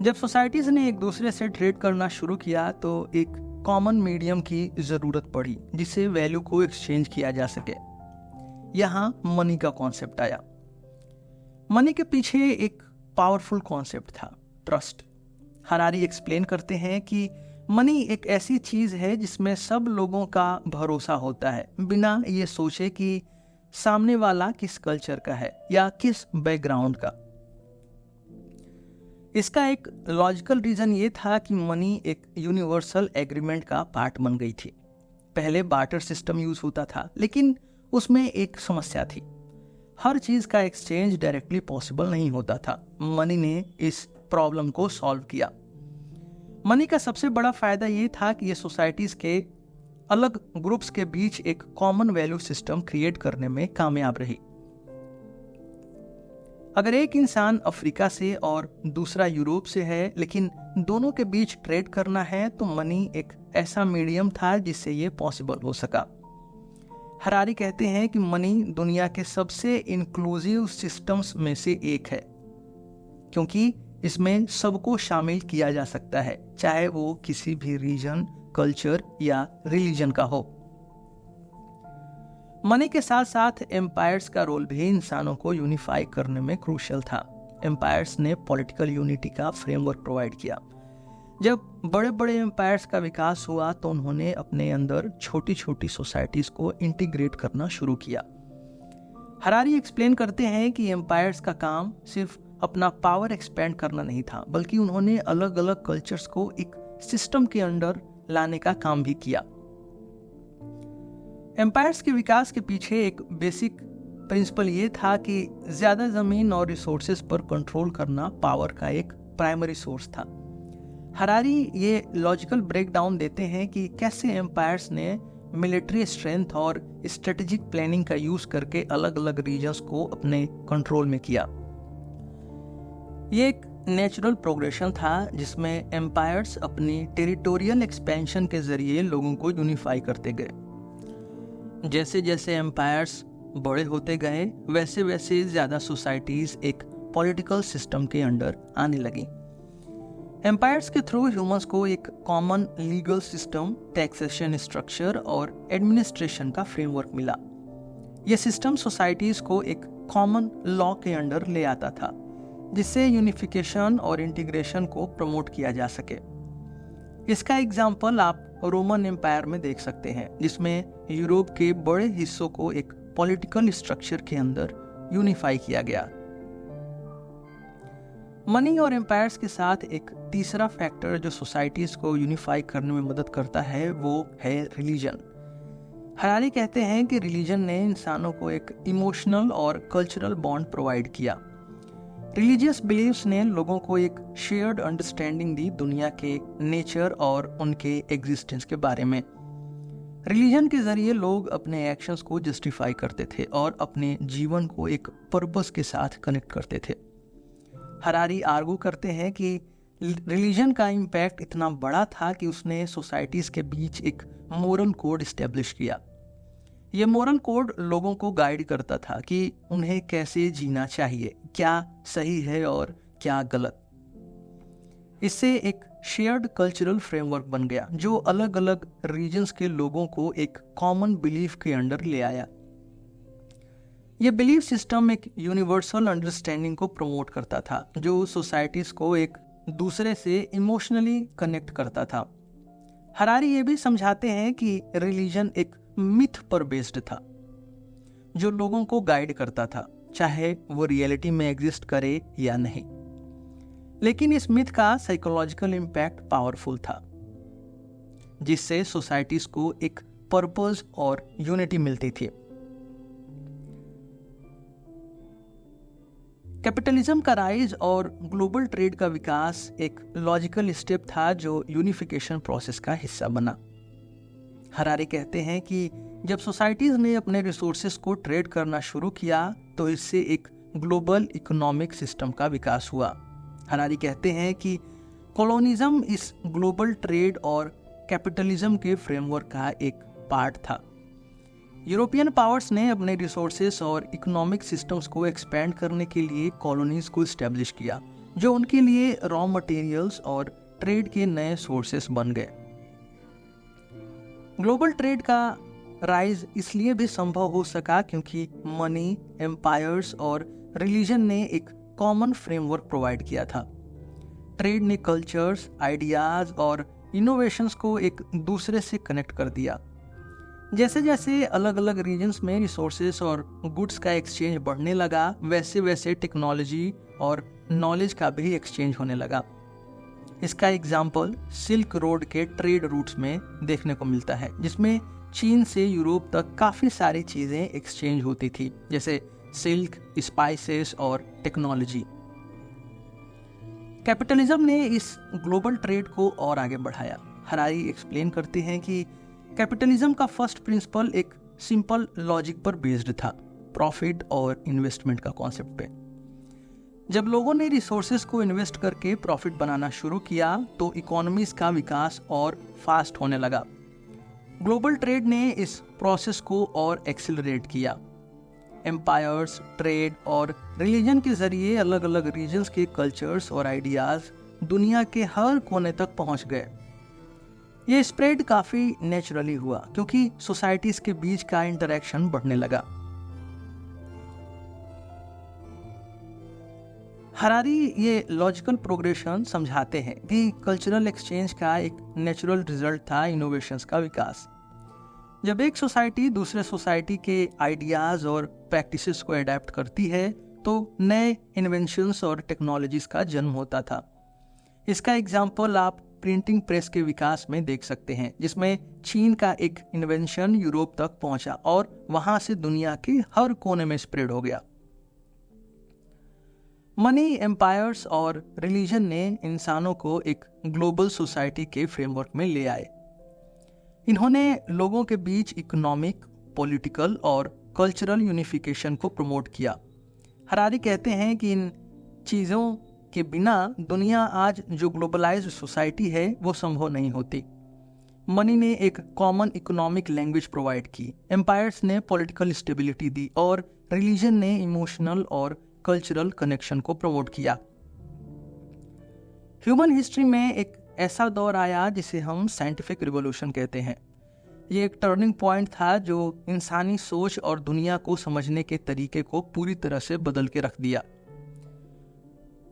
जब सोसाइटीज ने एक दूसरे से ट्रेड करना शुरू किया तो एक कॉमन मीडियम की जरूरत पड़ी जिससे वैल्यू को एक्सचेंज किया जा सके। यहाँ मनी का कॉन्सेप्ट आया। मनी के पीछे एक पावरफुल कॉन्सेप्ट था, ट्रस्ट। हरारी एक्सप्लेन करते हैं कि मनी एक ऐसी चीज है जिसमें सब लोगों का भरोसा होता है, बिना ये सोचे कि सामने वाला किस कल्चर का है या किस बैकग्राउंड का। इसका एक लॉजिकल रीजन ये था कि मनी एक यूनिवर्सल एग्रीमेंट का पार्ट बन गई थी। पहले बार्टर सिस्टम यूज होता था, लेकिन उसमें एक समस्या थी। हर चीज का एक्सचेंज डायरेक्टली पॉसिबल नहीं होता था। मनी ने इस प्रॉब्लम को सॉल्व किया। मनी का सबसे बड़ा फायदा ये था कि ये सोसाइटीज के अलग ग्रुप्स के बीच एक कॉमन वैल्यू सिस्टम क्रिएट करने में कामयाब रही। अगर एक इंसान अफ्रीका से और दूसरा यूरोप से है, लेकिन दोनों के बीच ट्रेड करना है, तो मनी एक ऐसा मीडियम था जिससे ये पॉसिबल हो सका। हरारी कहते हैं कि मनी दुनिया के सबसे इंक्लूसिव सिस्टम्स में से एक है, क्योंकि इसमें सबको शामिल किया जा सकता है, चाहे वो किसी भी रीजन, कल्चर या रिलीजन का हो। मनी के साथ साथ एम्पायर्स का रोल भी इंसानों को यूनिफाई करने में क्रूशियल था। एम्पायर्स ने पॉलिटिकल यूनिटी का फ्रेमवर्क प्रोवाइड किया। जब बड़े बड़े एम्पायर्स का विकास हुआ तो उन्होंने अपने अंदर छोटी छोटी सोसाइटीज को इंटीग्रेट करना शुरू किया। हरारी एक्सप्लेन करते हैं कि एम्पायर्स का काम सिर्फ अपना पावर एक्सपेंड करना नहीं था, बल्कि उन्होंने अलग अलग कल्चर्स को एक सिस्टम के अंदर लाने का काम भी किया। एम्पायर्स के विकास के पीछे एक बेसिक प्रिंसिपल ये था कि ज्यादा जमीन और रिसोर्सेज पर कंट्रोल करना पावर का एक प्राइमरी सोर्स था। हरारी ये लॉजिकल ब्रेकडाउन देते हैं कि कैसे एम्पायर्स ने मिलिट्री स्ट्रेंथ और स्ट्रेटेजिक प्लानिंग का यूज करके अलग अलग रीजन्स को अपने कंट्रोल में किया। ये एक नेचुरल प्रोग्रेशन था जिसमें एम्पायर्स अपनी टेरिटोरियल एक्सपेंशन के जरिए लोगों को यूनिफाई करते गए। जैसे जैसे एम्पायर्स बड़े होते गए वैसे वैसे ज़्यादा सोसाइटीज़ एक पॉलिटिकल सिस्टम के अंडर आने लगी। एम्पायर्स के थ्रू ह्यूमंस को एक common legal system, taxation structure और एडमिनिस्ट्रेशन का फ्रेमवर्क मिला। यह सिस्टम सोसाइटीज़ को एक कॉमन लॉ के अंडर ले आता था जिससे यूनिफिकेशन और इंटीग्रेशन को प्रमोट किया जा सके। इसका एग्जाम्पल आप रोमन एम्पायर में देख सकते हैं जिसमें यूरोप के बड़े हिस्सों को एक पॉलिटिकल स्ट्रक्चर के अंदर यूनिफाई किया गया। मनी और एम्पायर्स के साथ एक तीसरा फैक्टर जो सोसाइटीज को यूनिफाई करने में मदद करता है वो है रिलीजन। हरारी कहते हैं कि रिलीजन ने इंसानों को एक इमोशनल और कल्चरल बॉन्ड प्रोवाइड किया। रिलीजियस बिलीव्स ने लोगों को एक शेयर्ड अंडरस्टैंडिंग दी दुनिया के नेचर और उनके एग्जिस्टेंस के बारे में। रिलीजन के जरिए लोग अपने एक्शंस को जस्टिफाई करते थे और अपने जीवन को एक पर्पस के साथ कनेक्ट करते थे। हरारी आर्गू करते हैं कि रिलीजन का इम्पैक्ट इतना बड़ा था कि उसने सोसाइटीज के बीच एक मोरल कोड इस्टेब्लिश किया। यह मोरल कोड लोगों को गाइड करता था कि उन्हें कैसे जीना चाहिए, क्या सही है और क्या गलत। इससे एक शेयर्ड कल्चरल फ्रेमवर्क बन गया जो अलग अलग रीजन्स के लोगों को एक कॉमन बिलीफ के अंडर ले आया। यह बिलीफ सिस्टम एक यूनिवर्सल अंडरस्टैंडिंग को प्रमोट करता था जो सोसाइटीज को एक दूसरे से इमोशनली कनेक्ट करता था। हरारी ये भी समझाते हैं कि रिलीजन एक मिथ पर बेस्ड था जो लोगों को गाइड करता था, चाहे वो रियलिटी में एग्जिस्ट करे या नहीं। लेकिन इस मिथ का साइकोलॉजिकल इम्पैक्ट पावरफुल था जिससे सोसाइटीज को एक पर्पस और यूनिटी मिलती थी। कैपिटलिज्म का राइज और ग्लोबल ट्रेड का विकास एक लॉजिकल स्टेप था जो यूनिफिकेशन प्रोसेस का हिस्सा बना। हरारी कहते हैं कि जब सोसाइटीज ने अपने रिसोर्सेज को ट्रेड करना शुरू किया तो इससे एक ग्लोबल इकोनॉमिक सिस्टम का विकास हुआ। हरारी कहते हैं कि कॉलोनिज्म इस ग्लोबल ट्रेड और कैपिटलिज्म के फ्रेमवर्क का एक पार्ट था। यूरोपियन पावर्स ने अपने रिसोर्सेज और इकोनॉमिक सिस्टम्स को एक्सपेंड करने के लिए कॉलोनीज को इस्टेब्लिश किया जो उनके लिए रॉ मटेरियल्स और ट्रेड के नए सोर्सेस बन गए। ग्लोबल ट्रेड का राइज इसलिए भी संभव हो सका क्योंकि मनी, एम्पायर्स और रिलीजन ने एक कॉमन फ्रेमवर्क प्रोवाइड किया था। ट्रेड ने कल्चर्स, आइडियाज और इनोवेशंस को एक दूसरे से कनेक्ट कर दिया। जैसे जैसे अलग अलग रीजन्स में रिसोर्सेज और गुड्स का एक्सचेंज बढ़ने लगा वैसे वैसे टेक्नोलॉजी और नॉलेज का भी एक्सचेंज होने लगा। इसका एग्जाम्पल सिल्क रोड के ट्रेड रूट्स में देखने को मिलता है जिसमें चीन से यूरोप तक काफ़ी सारी चीज़ें एक्सचेंज होती थी जैसे सिल्क, स्पाइसेस और टेक्नोलॉजी। कैपिटलिज्म ने इस ग्लोबल ट्रेड को और आगे बढ़ाया। हरारी एक्सप्लेन करते हैं कि कैपिटलिज्म का फर्स्ट प्रिंसिपल एक सिंपल लॉजिक पर बेस्ड था, प्रॉफिट और इन्वेस्टमेंट का कॉन्सेप्ट पे। जब लोगों ने रिसोर्सेज को इन्वेस्ट करके प्रॉफिट बनाना शुरू किया तो इकोनॉमीज का विकास और फास्ट होने लगा। ग्लोबल ट्रेड ने इस प्रोसेस को और एक्सेलरेट किया। एम्पायर्स, ट्रेड और रिलीजन के जरिए अलग अलग रीजन्स के कल्चर्स और आइडियाज दुनिया के हर कोने तक पहुंच गए। ये स्प्रेड काफ़ी नेचुरली हुआ क्योंकि सोसाइटीज के बीच का इंटरेक्शन बढ़ने लगा। हरारी ये लॉजिकल प्रोग्रेशन समझाते हैं कि कल्चरल एक्सचेंज का एक नेचुरल रिजल्ट था इनोवेशंस का विकास। जब एक सोसाइटी दूसरे सोसाइटी के आइडियाज़ और प्रैक्टिसेस को अडेप्ट करती है तो नए इन्वेंशंस और टेक्नोलॉजीज का जन्म होता था। इसका एग्जाम्पल आप प्रिंटिंग प्रेस के विकास में देख सकते हैं जिसमें चीन का एक इन्वेंशन यूरोप तक पहुंचा और वहां से दुनिया के हर कोने में स्प्रेड हो गया। मनी, एम्पायर्स और रिलीजन ने इंसानों को एक ग्लोबल सोसाइटी के फ्रेमवर्क में ले आए। इन्होंने लोगों के बीच इकोनॉमिक, पॉलिटिकल और कल्चरल यूनिफिकेशन को प्रमोट किया। हरारी कहते हैं कि इन चीज़ों के बिना दुनिया आज जो ग्लोबलाइज्ड सोसाइटी है वो संभव नहीं होती। मनी ने एक कॉमन इकोनॉमिक लैंग्वेज प्रोवाइड की, एम्पायर्स ने पॉलिटिकल स्टेबिलिटी दी और रिलीजन ने इमोशनल और कल्चरल कनेक्शन को प्रमोट किया। ह्यूमन हिस्ट्री में एक ऐसा दौर आया जिसे हम साइंटिफिक रिवॉल्यूशन कहते हैं। ये एक टर्निंग पॉइंट था जो इंसानी सोच और दुनिया को समझने के तरीके को पूरी तरह से बदल के रख दिया।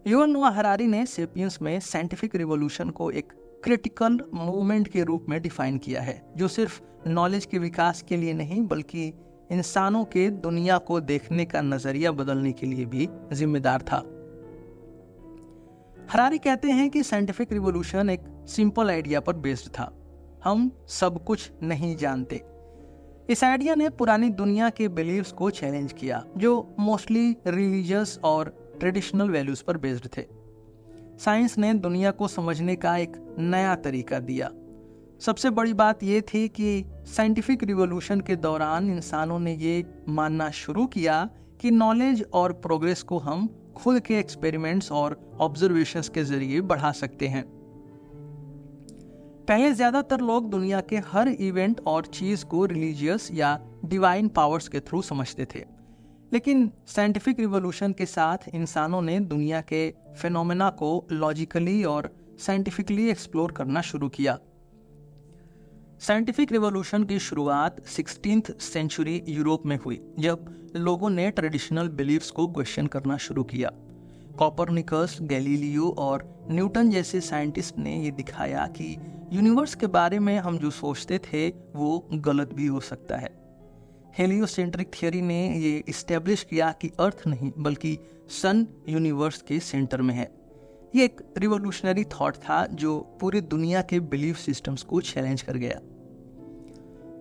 युवल नोआ हरारी ने सेपियंस में साइंटिफिक रिवॉल्यूशन को एक क्रिटिकल मूवमेंट के रूप में डिफाइन किया है, जो सिर्फ नॉलेज के विकास के लिए नहीं बल्कि इंसानों के दुनिया को देखने का नजरिया बदलने के लिए भी जिम्मेदार था। हरारी कहते हैं कि साइंटिफिक रिवॉल्यूशन एक सिंपल आइडिया पर बेस्ड था, हम सब कुछ नहीं जानते। इस आइडिया ने पुरानी दुनिया के बिलीव्स को चैलेंज किया, जो मोस्टली रिलीजियस और ट्रेडिशनल वैल्यूज पर बेस्ड थे। साइंस ने दुनिया को समझने का एक नया तरीका दिया। सबसे बड़ी बात यह थी कि साइंटिफिक रिवॉल्यूशन के दौरान इंसानों ने ये मानना शुरू किया कि नॉलेज और प्रोग्रेस को हम खुद के एक्सपेरिमेंट्स और ऑब्जर्वेशंस के जरिए बढ़ा सकते हैं। पहले ज्यादातर लोग दुनिया के हर इवेंट और चीज को रिलीजियस या डिवाइन पावर्स के थ्रू समझते थे, लेकिन साइंटिफिक रिवॉल्यूशन के साथ इंसानों ने दुनिया के फिनोमेना को लॉजिकली और साइंटिफिकली एक्सप्लोर करना शुरू किया। साइंटिफिक रिवॉल्यूशन की शुरुआत 16th सेंचुरी यूरोप में हुई, जब लोगों ने ट्रेडिशनल बिलीफ्स को क्वेश्चन करना शुरू किया। कोपरनिकस, गैलीलियो और न्यूटन जैसे साइंटिस्ट ने ये दिखाया कि यूनिवर्स के बारे में हम जो सोचते थे वो गलत भी हो सकता है। हेलियोसेंट्रिक थियरी ने ये इस्टेब्लिश किया कि अर्थ नहीं बल्कि सन यूनिवर्स के सेंटर में है। ये एक रिवोल्यूशनरी थॉट था जो पूरी दुनिया के बिलीफ सिस्टम्स को चैलेंज कर गया।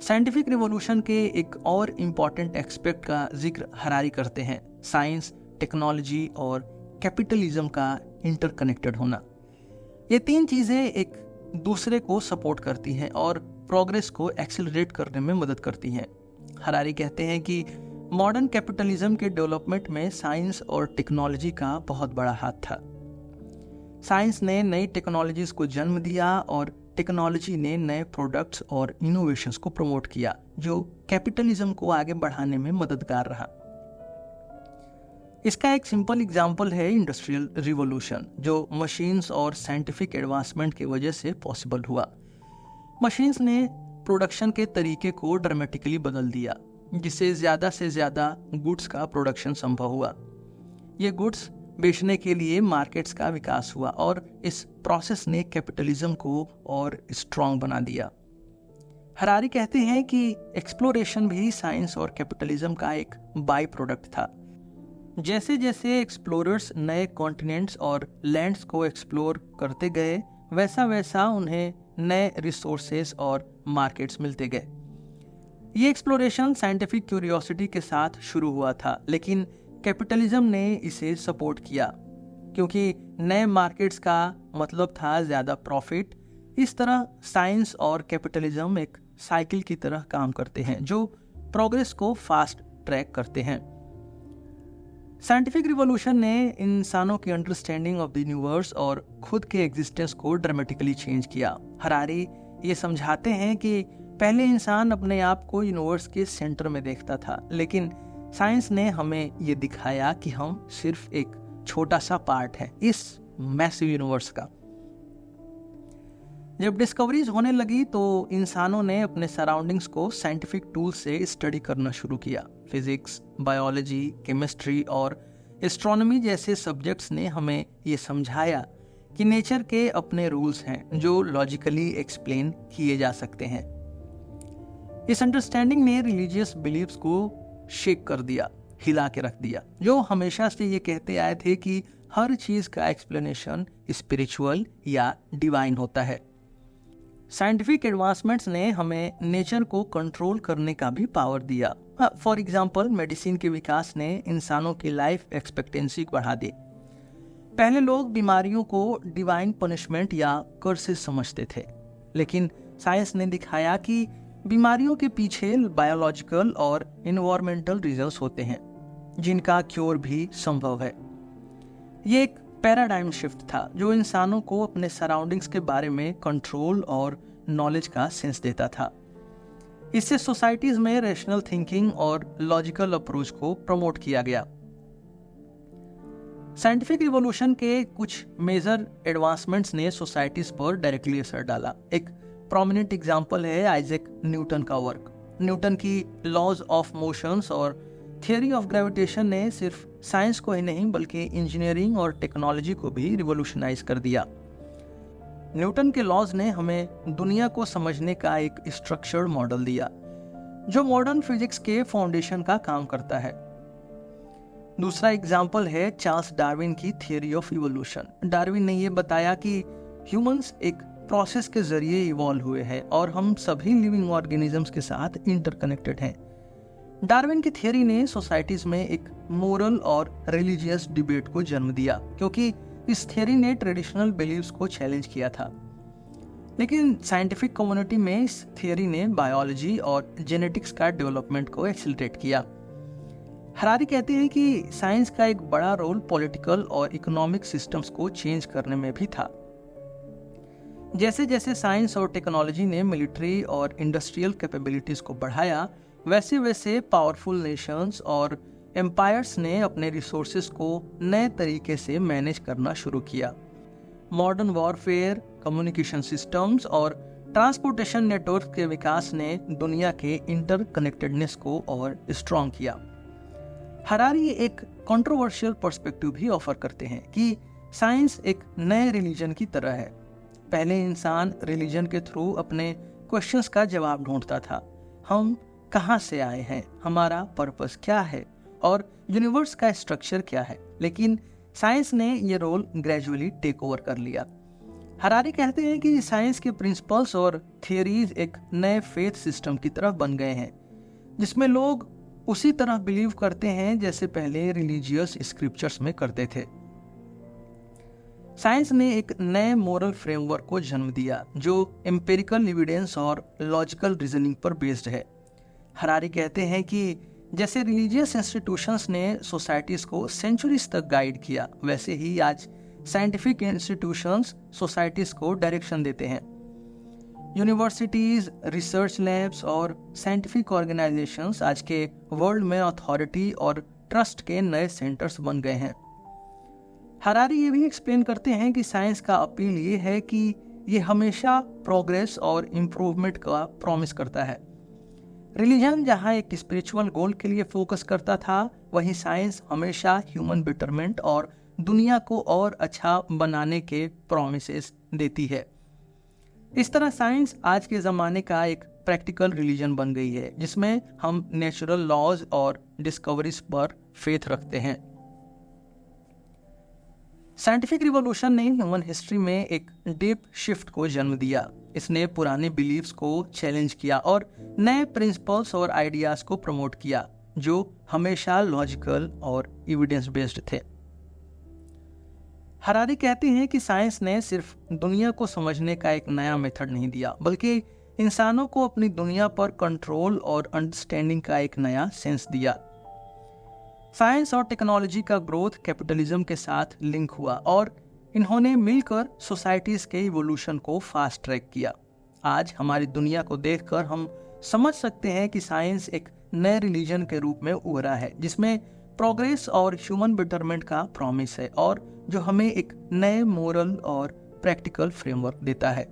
साइंटिफिक रिवॉल्यूशन के एक और इम्पॉर्टेंट एस्पेक्ट का जिक्र हरारी करते हैं, साइंस, टेक्नोलॉजी और कैपिटलिज्म का इंटरकनेक्टेड होना। ये तीन चीज़ें एक दूसरे को सपोर्ट करती हैं और प्रोग्रेस को एक्सेलरेट करने में मदद करती हैं। हरारी कहते हैं कि मॉडर्न कैपिटलिज्म के डेवलपमेंट में साइंस और टेक्नोलॉजी का बहुत बड़ा हाथ था। साइंस ने नई टेक्नोलॉजीज को जन्म दिया और टेक्नोलॉजी ने नए प्रोडक्ट्स और इनोवेशंस को प्रमोट किया, जो कैपिटलिज्म को आगे बढ़ाने में मददगार रहा। इसका एक सिंपल एग्जाम्पल है इंडस्ट्रियल रिवॉल्यूशन, जो मशीन्स और साइंटिफिक एडवांसमेंट की वजह से पॉसिबल हुआ। मशीन्स ने प्रोडक्शन के तरीके को ड्रामेटिकली बदल दिया, जिससे ज़्यादा से ज़्यादा गुड्स का प्रोडक्शन संभव हुआ। ये गुड्स बेचने के लिए मार्केट्स का विकास हुआ और इस प्रोसेस ने कैपिटलिज्म को और स्ट्रॉन्ग बना दिया। हरारी कहते हैं कि एक्सप्लोरेशन भी साइंस और कैपिटलिज्म का एक बाई प्रोडक्ट था। जैसे जैसे एक्सप्लोरर्स नए कॉन्टिनेंट्स और लैंड्स को एक्सप्लोर करते गए, वैसा वैसा उन्हें नए रिसोर्सेज और मार्केट्स मिलते गए। ये एक्सप्लोरेशन साइंटिफिक क्यूरियोसिटी के साथ शुरू हुआ था, लेकिन कैपिटलिज्म ने इसे सपोर्ट किया क्योंकि नए मार्केट्स का मतलब था ज़्यादा प्रॉफिट। इस तरह साइंस और कैपिटलिज्म एक साइकिल की तरह काम करते हैं जो प्रोग्रेस को फास्ट ट्रैक करते हैं। साइंटिफिक रिवॉल्यूशन ने इंसानों की अंडरस्टैंडिंग ऑफ द यूनिवर्स और खुद के एग्जिस्टेंस को ड्रामेटिकली चेंज किया। हरारी ये समझाते हैं कि पहले इंसान अपने आप को यूनिवर्स के सेंटर में देखता था, लेकिन साइंस ने हमें ये दिखाया कि हम सिर्फ एक छोटा सा पार्ट है इस मैसिव यूनिवर्स का। जब डिस्कवरीज होने लगी तो इंसानों ने अपने सराउंडिंग्स को साइंटिफिक टूल से स्टडी करना शुरू किया। फिजिक्स, बायोलॉजी, केमिस्ट्री और एस्ट्रोनॉमी जैसे सब्जेक्ट्स ने हमें ये समझाया कि नेचर के अपने रूल्स हैं जो लॉजिकली एक्सप्लेन किए जा सकते हैं। इस अंडरस्टैंडिंग ने रिलीजियस बिलीव्स को शेक कर दिया, हिला के रख दिया, जो हमेशा से ये कहते आए थे कि हर चीज का एक्सप्लेनेशन स्पिरिचुअल या डिवाइन होता है। साइंटिफिक एडवांसमेंट्स ने हमें नेचर को कंट्रोल करने का भी पावर दिया। फॉर एग्जांपल, मेडिसिन के विकास ने इंसानों की लाइफ एक्सपेक्टेंसी बढ़ा दी। पहले लोग बीमारियों को डिवाइन पनिशमेंट या कर्सेस समझते थे, लेकिन साइंस ने दिखाया कि बीमारियों के पीछे बायोलॉजिकल और इन्वायरमेंटल रीजंस होते हैं जिनका क्योर भी संभव है। ये एक पैराडाइम शिफ्ट था जो इंसानों को अपने सराउंडिंग्स के बारे में कंट्रोल और नॉलेज का सेंस देता था। इससे सोसाइटीज में रैशनल थिंकिंग और लॉजिकल अप्रोच को प्रमोट किया गया। साइंटिफिक रिवॉल्यूशन के कुछ मेजर एडवांसमेंट्स ने सोसाइटीज पर डायरेक्टली असर डाला। एक प्रोमिनेंट एग्जांपल है आइजैक न्यूटन का वर्क। न्यूटन की लॉज ऑफ मोशंस और थियरी ऑफ ग्रेविटेशन ने सिर्फ साइंस को ही नहीं बल्कि इंजीनियरिंग और टेक्नोलॉजी को भी रिवॉल्यूशनाइज कर दिया। न्यूटन के लॉज ने हमें दुनिया को समझने का एक स्ट्रक्चर्ड मॉडल दिया जो मॉडर्न फिजिक्स के फाउंडेशन का काम करता है। दूसरा एग्जाम्पल है चार्ल्स डार्विन की थियरी ऑफ इवोल्यूशन। डार्विन ने यह बताया कि ह्यूमंस एक प्रोसेस के जरिए इवॉल्व हुए हैं और हम सभी लिविंग ऑर्गेनिजम्स के साथ इंटरकनेक्टेड हैं। डार्विन की थियरी ने सोसाइटीज में एक मोरल और रिलीजियस डिबेट को जन्म दिया क्योंकि इस थियरी ने ट्रेडिशनल बिलीव्स को चैलेंज किया था। लेकिन साइंटिफिक कम्युनिटी में इस थियरी ने बायोलॉजी और जेनेटिक्स का डेवलपमेंट को एक्सीलरेट किया। हरारी कहते हैं कि साइंस का एक बड़ा रोल पॉलिटिकल और इकोनॉमिक सिस्टम्स को चेंज करने में भी था। जैसे जैसे साइंस और टेक्नोलॉजी ने मिलिट्री और इंडस्ट्रियल कैपेबिलिटीज को बढ़ाया, वैसे वैसे पावरफुल नेशंस और एम्पायर्स ने अपने रिसोर्सेज को नए तरीके से मैनेज करना शुरू किया। मॉडर्न वॉरफेयर, कम्युनिकेशन सिस्टम्स और ट्रांसपोर्टेशन नेटवर्क के विकास ने दुनिया के इंटरकनेक्टेडनेस को और स्ट्रॉन्ग किया। हरारी एक कंट्रोवर्शियल पर्सपेक्टिव भी ऑफर करते हैं कि साइंस एक नए रिलीजन की तरह है। पहले इंसान रिलीजन के थ्रू अपने क्वेश्चंस का जवाब ढूंढता था। हम कहाँ से आए हैं, हमारा पर्पस क्या है और यूनिवर्स का स्ट्रक्चर क्या है। लेकिन साइंस ने ये रोल ग्रेजुअली टेक ओवर कर लिया। हरारी कहते हैं कि साइंस के प्रिंसिपल्स और थियरीज एक नए फेथ सिस्टम की तरफ बन गए हैं जिसमें लोग उसी तरह बिलीव करते हैं जैसे पहले रिलीजियस स्क्रिप्चर्स में करते थे। साइंस ने एक नए मोरल फ्रेमवर्क को जन्म दिया जो एम्पिरिकल एविडेंस और लॉजिकल रीजनिंग पर बेस्ड है। हरारी कहते हैं कि जैसे रिलीजियस इंस्टीट्यूशंस ने सोसाइटीज को सेंचुरीज तक गाइड किया, वैसे ही आज साइंटिफिक इंस्टीट्यूशंस सोसाइटीज को डायरेक्शन देते हैं। यूनिवर्सिटीज, रिसर्च लैब्स और साइंटिफिक ऑर्गेनाइजेशंस आज के वर्ल्ड में अथॉरिटी और ट्रस्ट के नए सेंटर्स बन गए हैं। हरारी ये भी एक्सप्लेन करते हैं कि साइंस का अपील ये है कि ये हमेशा प्रोग्रेस और इम्प्रूवमेंट का प्रॉमिस करता है। रिलीजन जहाँ एक स्पिरिचुअल गोल के लिए फोकस करता था, वहीं साइंस हमेशा ह्यूमन बेटरमेंट और दुनिया को और अच्छा बनाने के प्रॉमिसेस देती है। इस तरह साइंस आज के ज़माने का एक प्रैक्टिकल रिलीजन बन गई है जिसमें हम नेचुरल लॉज और डिस्कवरीज पर फेथ रखते हैं। साइंटिफिक रिवॉल्यूशन ने ह्यूमन हिस्ट्री में एक डीप शिफ्ट को जन्म दिया। इसने पुराने बिलीव्स को चैलेंज किया और नए प्रिंसिपल्स और आइडियाज को प्रमोट किया जो हमेशा लॉजिकल और एविडेंस बेस्ड थे। हरारी कहते हैं कि साइंस ने सिर्फ दुनिया को समझने का एक नया मेथड नहीं दिया, बल्कि इंसानों को अपनी दुनिया पर कंट्रोल और अंडरस्टैंडिंग का एक नया सेंस दिया। साइंस और टेक्नोलॉजी का ग्रोथ कैपिटलिज्म के साथ लिंक हुआ और इन्होंने मिलकर सोसाइटीज के इवोल्यूशन को फास्ट ट्रैक किया। आज हमारी दुनिया को देखकर हम समझ सकते हैं कि साइंस एक नए रिलीजन के रूप में उभरा है जिसमें प्रोग्रेस और ह्यूमन बेटरमेंट का प्रॉमिस है और जो हमें एक नए मोरल और प्रैक्टिकल फ्रेमवर्क देता है।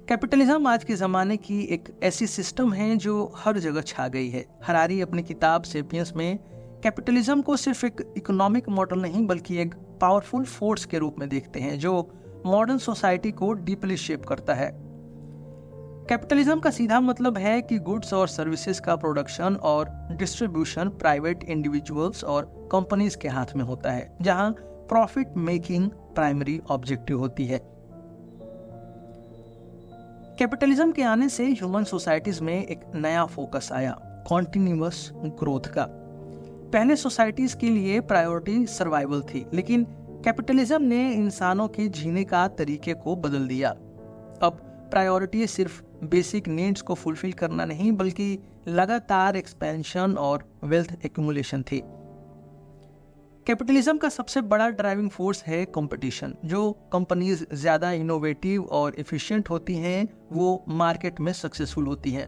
कैपिटलिज्म आज के ज़माने की एक ऐसी सिस्टम है जो हर जगह छा गई है। हरारी अपनी किताब सेपियंस में कैपिटलिज्म को सिर्फ एक इकोनॉमिक मॉडल नहीं बल्कि एक पावरफुल फोर्स के रूप में देखते हैं जो मॉडर्न सोसाइटी को डीपली शेप करता है। कैपिटलिज्म का सीधा मतलब है कि गुड्स और सर्विसेज का प्रोडक्शन और डिस्ट्रीब्यूशन प्राइवेट इंडिविजुअल्स और कंपनीज के हाथ में होता है, जहां प्रॉफिट मेकिंग प्राइमरी ऑब्जेक्टिव होती है। कैपिटलिज्म के आने से ह्यूमन सोसाइटीज में एक नया फोकस आया, कॉन्टिन्यूअस ग्रोथ का। पहले सोसाइटीज के लिए प्रायोरिटी सर्वाइवल थी, लेकिन कैपिटलिज्म ने इंसानों के जीने का तरीके को बदल दिया। अब प्रायोरिटी सिर्फ बेसिक नीड्स को फुलफिल करना नहीं, बल्कि लगातार एक्सपेंशन और वेल्थ एक्यूमुलेशन थी। कैपिटलिज्म का सबसे बड़ा ड्राइविंग फोर्स है कंपटीशन। जो कंपनीज ज़्यादा इनोवेटिव और एफिशिएंट होती हैं, वो मार्केट में सक्सेसफुल होती हैं।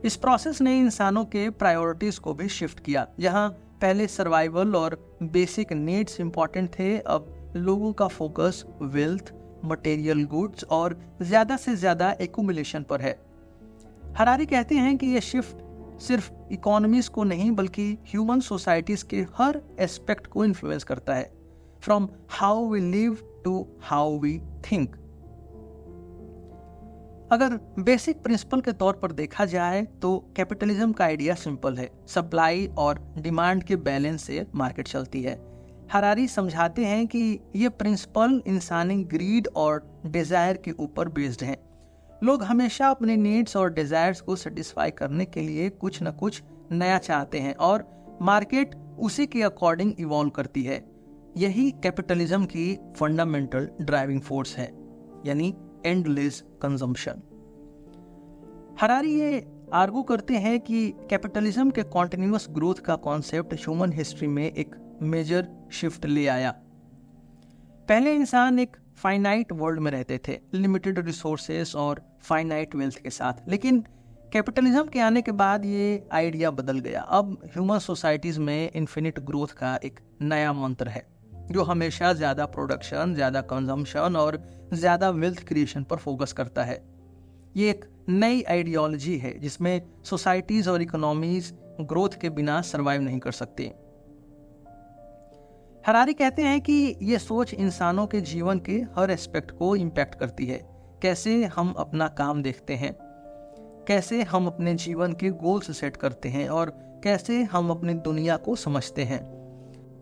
इस प्रोसेस ने इंसानों के प्रायोरिटीज को भी शिफ्ट किया। जहां पहले सर्वाइवल और बेसिक नीड्स इंपॉर्टेंट थे, अब लोगों का फोकस वेल्थ, मटेरियल गुड्स और ज़्यादा से ज़्यादा एक्यूमुलेशन पर है। हरारी कहते हैं कि यह शिफ्ट सिर्फ इकोनॉमीज को नहीं, बल्कि ह्यूमन सोसाइटीज के हर एस्पेक्ट को इन्फ्लुएंस करता है, from how we live to how we think. अगर बेसिक प्रिंसिपल के तौर पर देखा जाए तो कैपिटलिज्म का आइडिया सिंपल है। सप्लाई और डिमांड के बैलेंस से मार्केट चलती है। हरारी समझाते हैं कि ये प्रिंसिपल इंसानी ग्रीड और डिजायर के ऊपर बेस्ड हैं। लोग हमेशा अपने नीड्स और डिजायर्स को सेटिस्फाई करने के लिए कुछ न कुछ नया चाहते हैं और मार्केट उसी के अकॉर्डिंग इवॉल्व करती है। यही कैपिटलिज्म की फंडामेंटल ड्राइविंग फोर्स है, यानी एंडलेस कंजम्पशन। हरारी ये आर्गू करते हैं कि कैपिटलिज्म के कॉन्टिन्यूअस ग्रोथ का कॉन्सेप्ट ह्यूमन हिस्ट्री में एक मेजर शिफ्ट ले आया। पहले इंसान एक फाइनाइट वर्ल्ड में रहते थे, लिमिटेड रिसोर्सेस और फाइनाइट वेल्थ के साथ, लेकिन कैपिटलिज्म के आने के बाद ये आइडिया बदल गया। अब ह्यूमन सोसाइटीज में इन्फिनिट ग्रोथ का एक नया मंत्र है, जो हमेशा ज़्यादा प्रोडक्शन, ज़्यादा कंजम्पशन और ज़्यादा वेल्थ क्रिएशन पर फोकस करता है। ये एक नई आइडियोलॉजी है जिसमें सोसाइटीज और इकोनॉमीज ग्रोथ के बिना सर्वाइव नहीं कर सकती। हरारी कहते हैं कि ये सोच इंसानों के जीवन के हर एस्पेक्ट को इम्पैक्ट करती है। कैसे हम अपना काम देखते हैं, कैसे हम अपने जीवन के गोल्स सेट करते हैं और कैसे हम अपनी दुनिया को समझते हैं।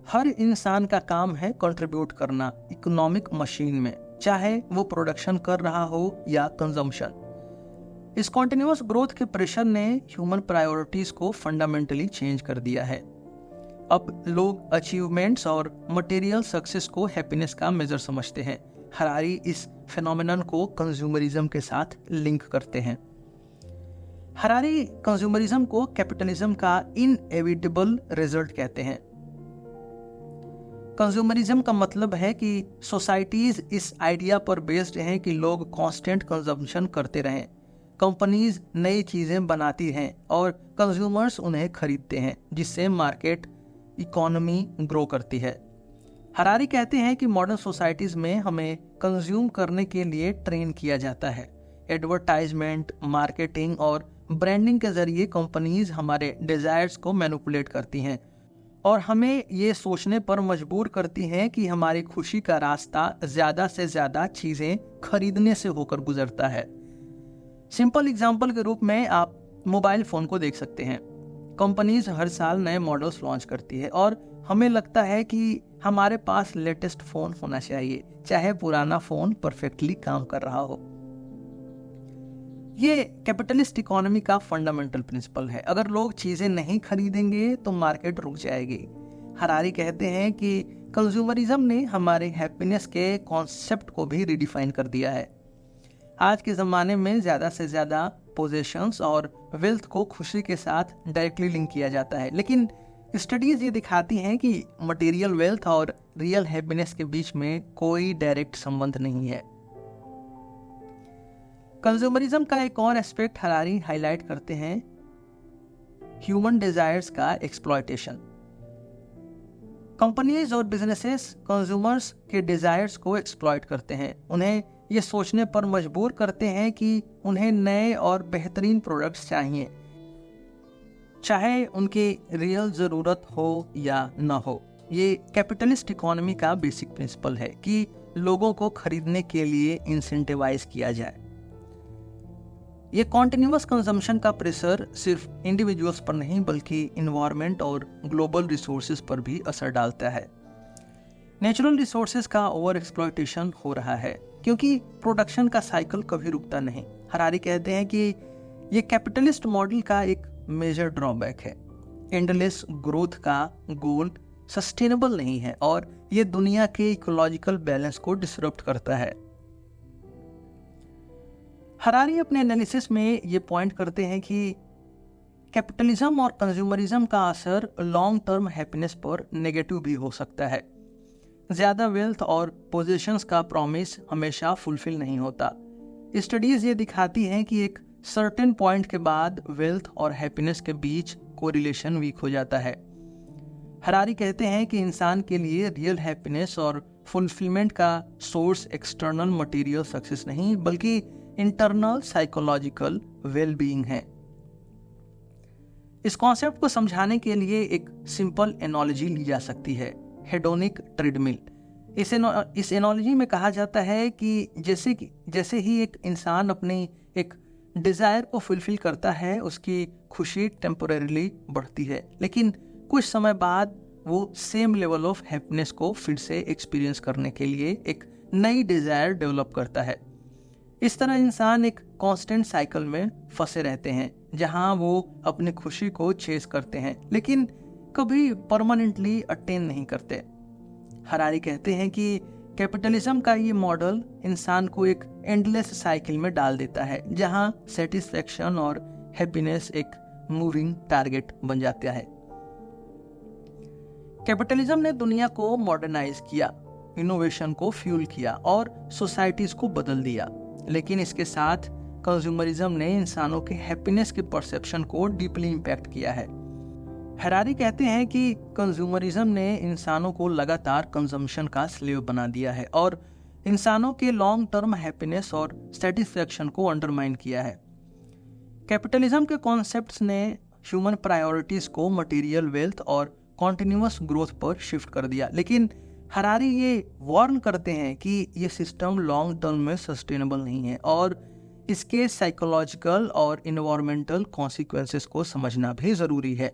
हर इंसान का काम है कंट्रीब्यूट करना इकोनॉमिक मशीन में, चाहे वो प्रोडक्शन कर रहा हो या कंजम्पशन। इस कॉन्टिन्यूअस ग्रोथ के प्रेशर ने ह्यूमन प्रायोरिटीज को फंडामेंटली चेंज कर दिया है। अब लोग अचीवमेंट्स और मटेरियल सक्सेस को हैप्पीनेस का मेजर समझते हैं। हरारी इस फेनोमेनन को कंज्यूमरिज्म के साथ लिंक करते हैं। हरारी कंज्यूमरिज्म को कैपिटलिज्म का इनएविटेबल रिजल्ट कहते हैं। कंज्यूमरिज्म का मतलब है कि सोसाइटीज इस आइडिया पर बेस्ड हैं कि लोग कांस्टेंट कंजम्पशन करते रहें। कंपनीज नई चीज़ें बनाती हैं और कंज्यूमर्स उन्हें खरीदते हैं, जिससे मार्केट इकोनॉमी ग्रो करती है। हरारी कहते हैं कि मॉडर्न सोसाइटीज़ में हमें कंज्यूम करने के लिए ट्रेन किया जाता है। एडवर्टाइजमेंट, मार्केटिंग और ब्रांडिंग के जरिए कंपनीज हमारे डिज़ायर्स को मैनिपुलेट करती हैं और हमें ये सोचने पर मजबूर करती हैं कि हमारी खुशी का रास्ता ज़्यादा से ज़्यादा चीज़ें खरीदने से होकर गुजरता है। सिंपल एग्जाम्पल के रूप में आप मोबाइल फ़ोन को देख सकते हैं। कंपनीज हर साल नए मॉडल्स लॉन्च करती है और हमें लगता है कि हमारे पास लेटेस्ट फ़ोन होना चाहिए, चाहे पुराना फ़ोन परफेक्टली काम कर रहा हो। ये कैपिटलिस्ट इकोनॉमी का फंडामेंटल प्रिंसिपल है। अगर लोग चीज़ें नहीं खरीदेंगे तो मार्केट रुक जाएगी। हरारी कहते हैं कि कंज्यूमरिज्म ने हमारे हैप्पीनेस के कॉन्सेप्ट को भी रिडिफाइन कर दिया है। आज के ज़माने में ज़्यादा से ज़्यादा पोजेशंस और वेल्थ को खुशी के साथ डायरेक्टली लिंक किया जाता है, लेकिन स्टडीज़ ये दिखाती हैं कि मटेरियल वेल्थ और रियल हैप्पीनेस के बीच में कोई डायरेक्ट संबंध नहीं है। कंज्यूमरिज्म का एक और एस्पेक्ट हरारी हाईलाइट करते हैं, ह्यूमन डिजायर्स का एक्सप्लॉयटेशन। कंपनीज और बिजनेसेस कंज्यूमर्स के डिजायर्स को एक्सप्लॉयट करते हैं, उन्हें ये सोचने पर मजबूर करते हैं कि उन्हें नए और बेहतरीन प्रोडक्ट्स चाहिए, चाहे उनकी रियल ज़रूरत हो या ना हो। ये कैपिटलिस्ट इकोनॉमी का बेसिक प्रिंसिपल है कि लोगों को खरीदने के लिए इंसेंटिवाइज किया जाए। ये कॉन्टिन्यूअस कंजम्पशन का प्रेशर सिर्फ इंडिविजुअल्स पर नहीं बल्कि इन्वायरमेंट और ग्लोबल रिसोर्सेज पर भी असर डालता है। नेचुरल रिसोर्सेज का ओवर एक्सप्लॉयटेशन हो रहा है क्योंकि प्रोडक्शन का साइकिल कभी रुकता नहीं। हरारी कहते हैं कि ये कैपिटलिस्ट मॉडल का एक मेजर ड्रॉबैक है। एंडलेस ग्रोथ का गोल सस्टेनेबल नहीं है और ये दुनिया के इकोलॉजिकल बैलेंस को डिसरप्ट करता है। हरारी अपने एनालिसिस में ये पॉइंट करते हैं कि कैपिटलिज्म और कंज्यूमरिज्म का असर लॉन्ग टर्म हैप्पीनेस पर नेगेटिव भी हो सकता है। ज़्यादा वेल्थ और पोजीशंस का प्रॉमिस हमेशा फुलफिल नहीं होता। स्टडीज़ ये दिखाती हैं कि एक सर्टेन पॉइंट के बाद वेल्थ और हैप्पीनेस के बीच कोरिलेशन वीक हो जाता है। हरारी कहते हैं कि इंसान के लिए रियल हैप्पीनेस और फुलफिलमेंट का सोर्स एक्सटर्नल मटेरियल सक्सेस नहीं बल्कि इंटरनल साइकोलॉजिकल वेलबीइंग है। इस कॉन्सेप्ट को समझाने के लिए एक सिंपल एनोलॉजी ली जा सकती है, हेडोनिक ट्रेडमिल। इस एनोलॉजी में कहा जाता है कि जैसे ही एक इंसान अपनी एक डिज़ायर को फुलफिल करता है, उसकी खुशी टेम्पोरेरीली बढ़ती है, लेकिन कुछ समय बाद वो सेम लेवल ऑफ हैप्पीनेस को फिर से एक्सपीरियंस करने के लिए एक नई डिज़ायर डेवलप करता है। इस तरह इंसान एक कांस्टेंट साइकिल में फंसे रहते हैं जहां वो अपनी खुशी को चेस करते हैं लेकिन कभी परमानेंटली अटेन नहीं करते। हरारी कहते हैं कि कैपिटलिज्म का ये मॉडल इंसान को एक एंडलेस साइकिल में डाल देता है जहां सेटिस्फैक्शन और हैप्पीनेस एक मूविंग टारगेट बन जाता है। कैपिटलिज्म ने दुनिया को मॉडर्नाइज किया, इनोवेशन को फ्यूल किया और सोसाइटीज को बदल दिया, लेकिन इसके साथ कंज्यूमरिज्म ने इंसानों के हैप्पीनेस के परसेप्शन को डीपली इम्पैक्ट किया है। हरारी कहते हैं कि कंज्यूमरिज्म ने इंसानों को लगातार कंजम्पशन का स्लेव बना दिया है और इंसानों के लॉन्ग टर्म हैप्पीनेस और सेटिस्फैक्शन को अंडरमाइन किया है। कैपिटलिज्म के कॉन्सेप्ट्स ने ह्यूमन प्रायोरिटीज को मटेरियल वेल्थ और कॉन्टिन्यूअस ग्रोथ पर शिफ्ट कर दिया, लेकिन हरारी ये वार्न करते हैं कि ये सिस्टम लॉन्ग टर्म में सस्टेनेबल नहीं है और इसके साइकोलॉजिकल और इन्वायरमेंटल कॉन्सिक्वेंसेस को समझना भी जरूरी है।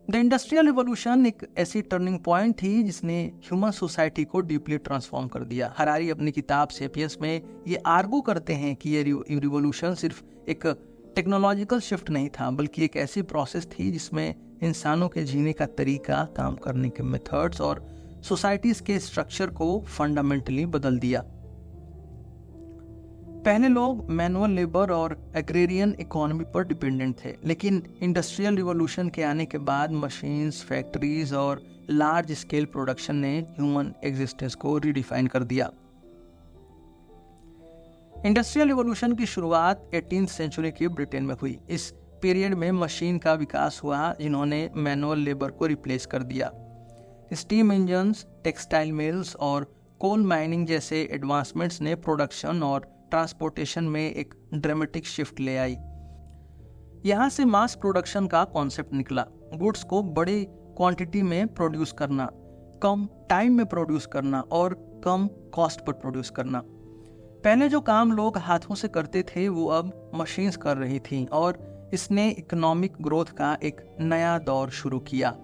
द इंडस्ट्रियल रिवॉल्यूशन एक ऐसी टर्निंग पॉइंट थी जिसने ह्यूमन सोसाइटी को डीपली ट्रांसफॉर्म कर दिया। हरारी अपनी किताब सेपियंस में ये आर्गू करते हैं कि ये रिवॉल्यूशन सिर्फ एक टेक्नोलॉजिकल शिफ्ट नहीं था बल्कि एक ऐसी प्रोसेस थी जिसमें इंसानों के जीने का तरीका, काम करने के मेथड्स और सोसाइटीज के स्ट्रक्चर को फंडामेंटली बदल दिया। पहले लोग मैनुअल लेबर और एग्रेरियन इकोनॉमी पर डिपेंडेंट थे, लेकिन इंडस्ट्रियल रिवॉल्यूशन के आने के बाद मशीन्स, फैक्ट्रीज और लार्ज स्केल प्रोडक्शन ने ह्यूमन एग्जिस्टेंस को रीडिफाइन कर दिया। इंडस्ट्रियल रिवॉल्यूशन की शुरुआत 18th सेंचुरी की ब्रिटेन में हुई। इस पीरियड में मशीन का विकास हुआ जिन्होंने मैनुअल लेबर को रिप्लेस कर दिया। स्टीम इंजन्स, टेक्सटाइल मिल्स और कोल माइनिंग जैसे एडवांसमेंट्स ने प्रोडक्शन और ट्रांसपोर्टेशन में एक ड्रामेटिक शिफ्ट ले आई। यहाँ से मास प्रोडक्शन का कॉन्सेप्ट निकला। गुड्स को बड़ी क्वांटिटी में प्रोड्यूस करना, कम टाइम में प्रोड्यूस करना और कम कॉस्ट पर प्रोड्यूस करना। पहले जो काम लोग हाथों से करते थे वो अब मशीन्स कर रही थी और इसने इकोनॉमिक ग्रोथ का एक नया दौर शुरू किया।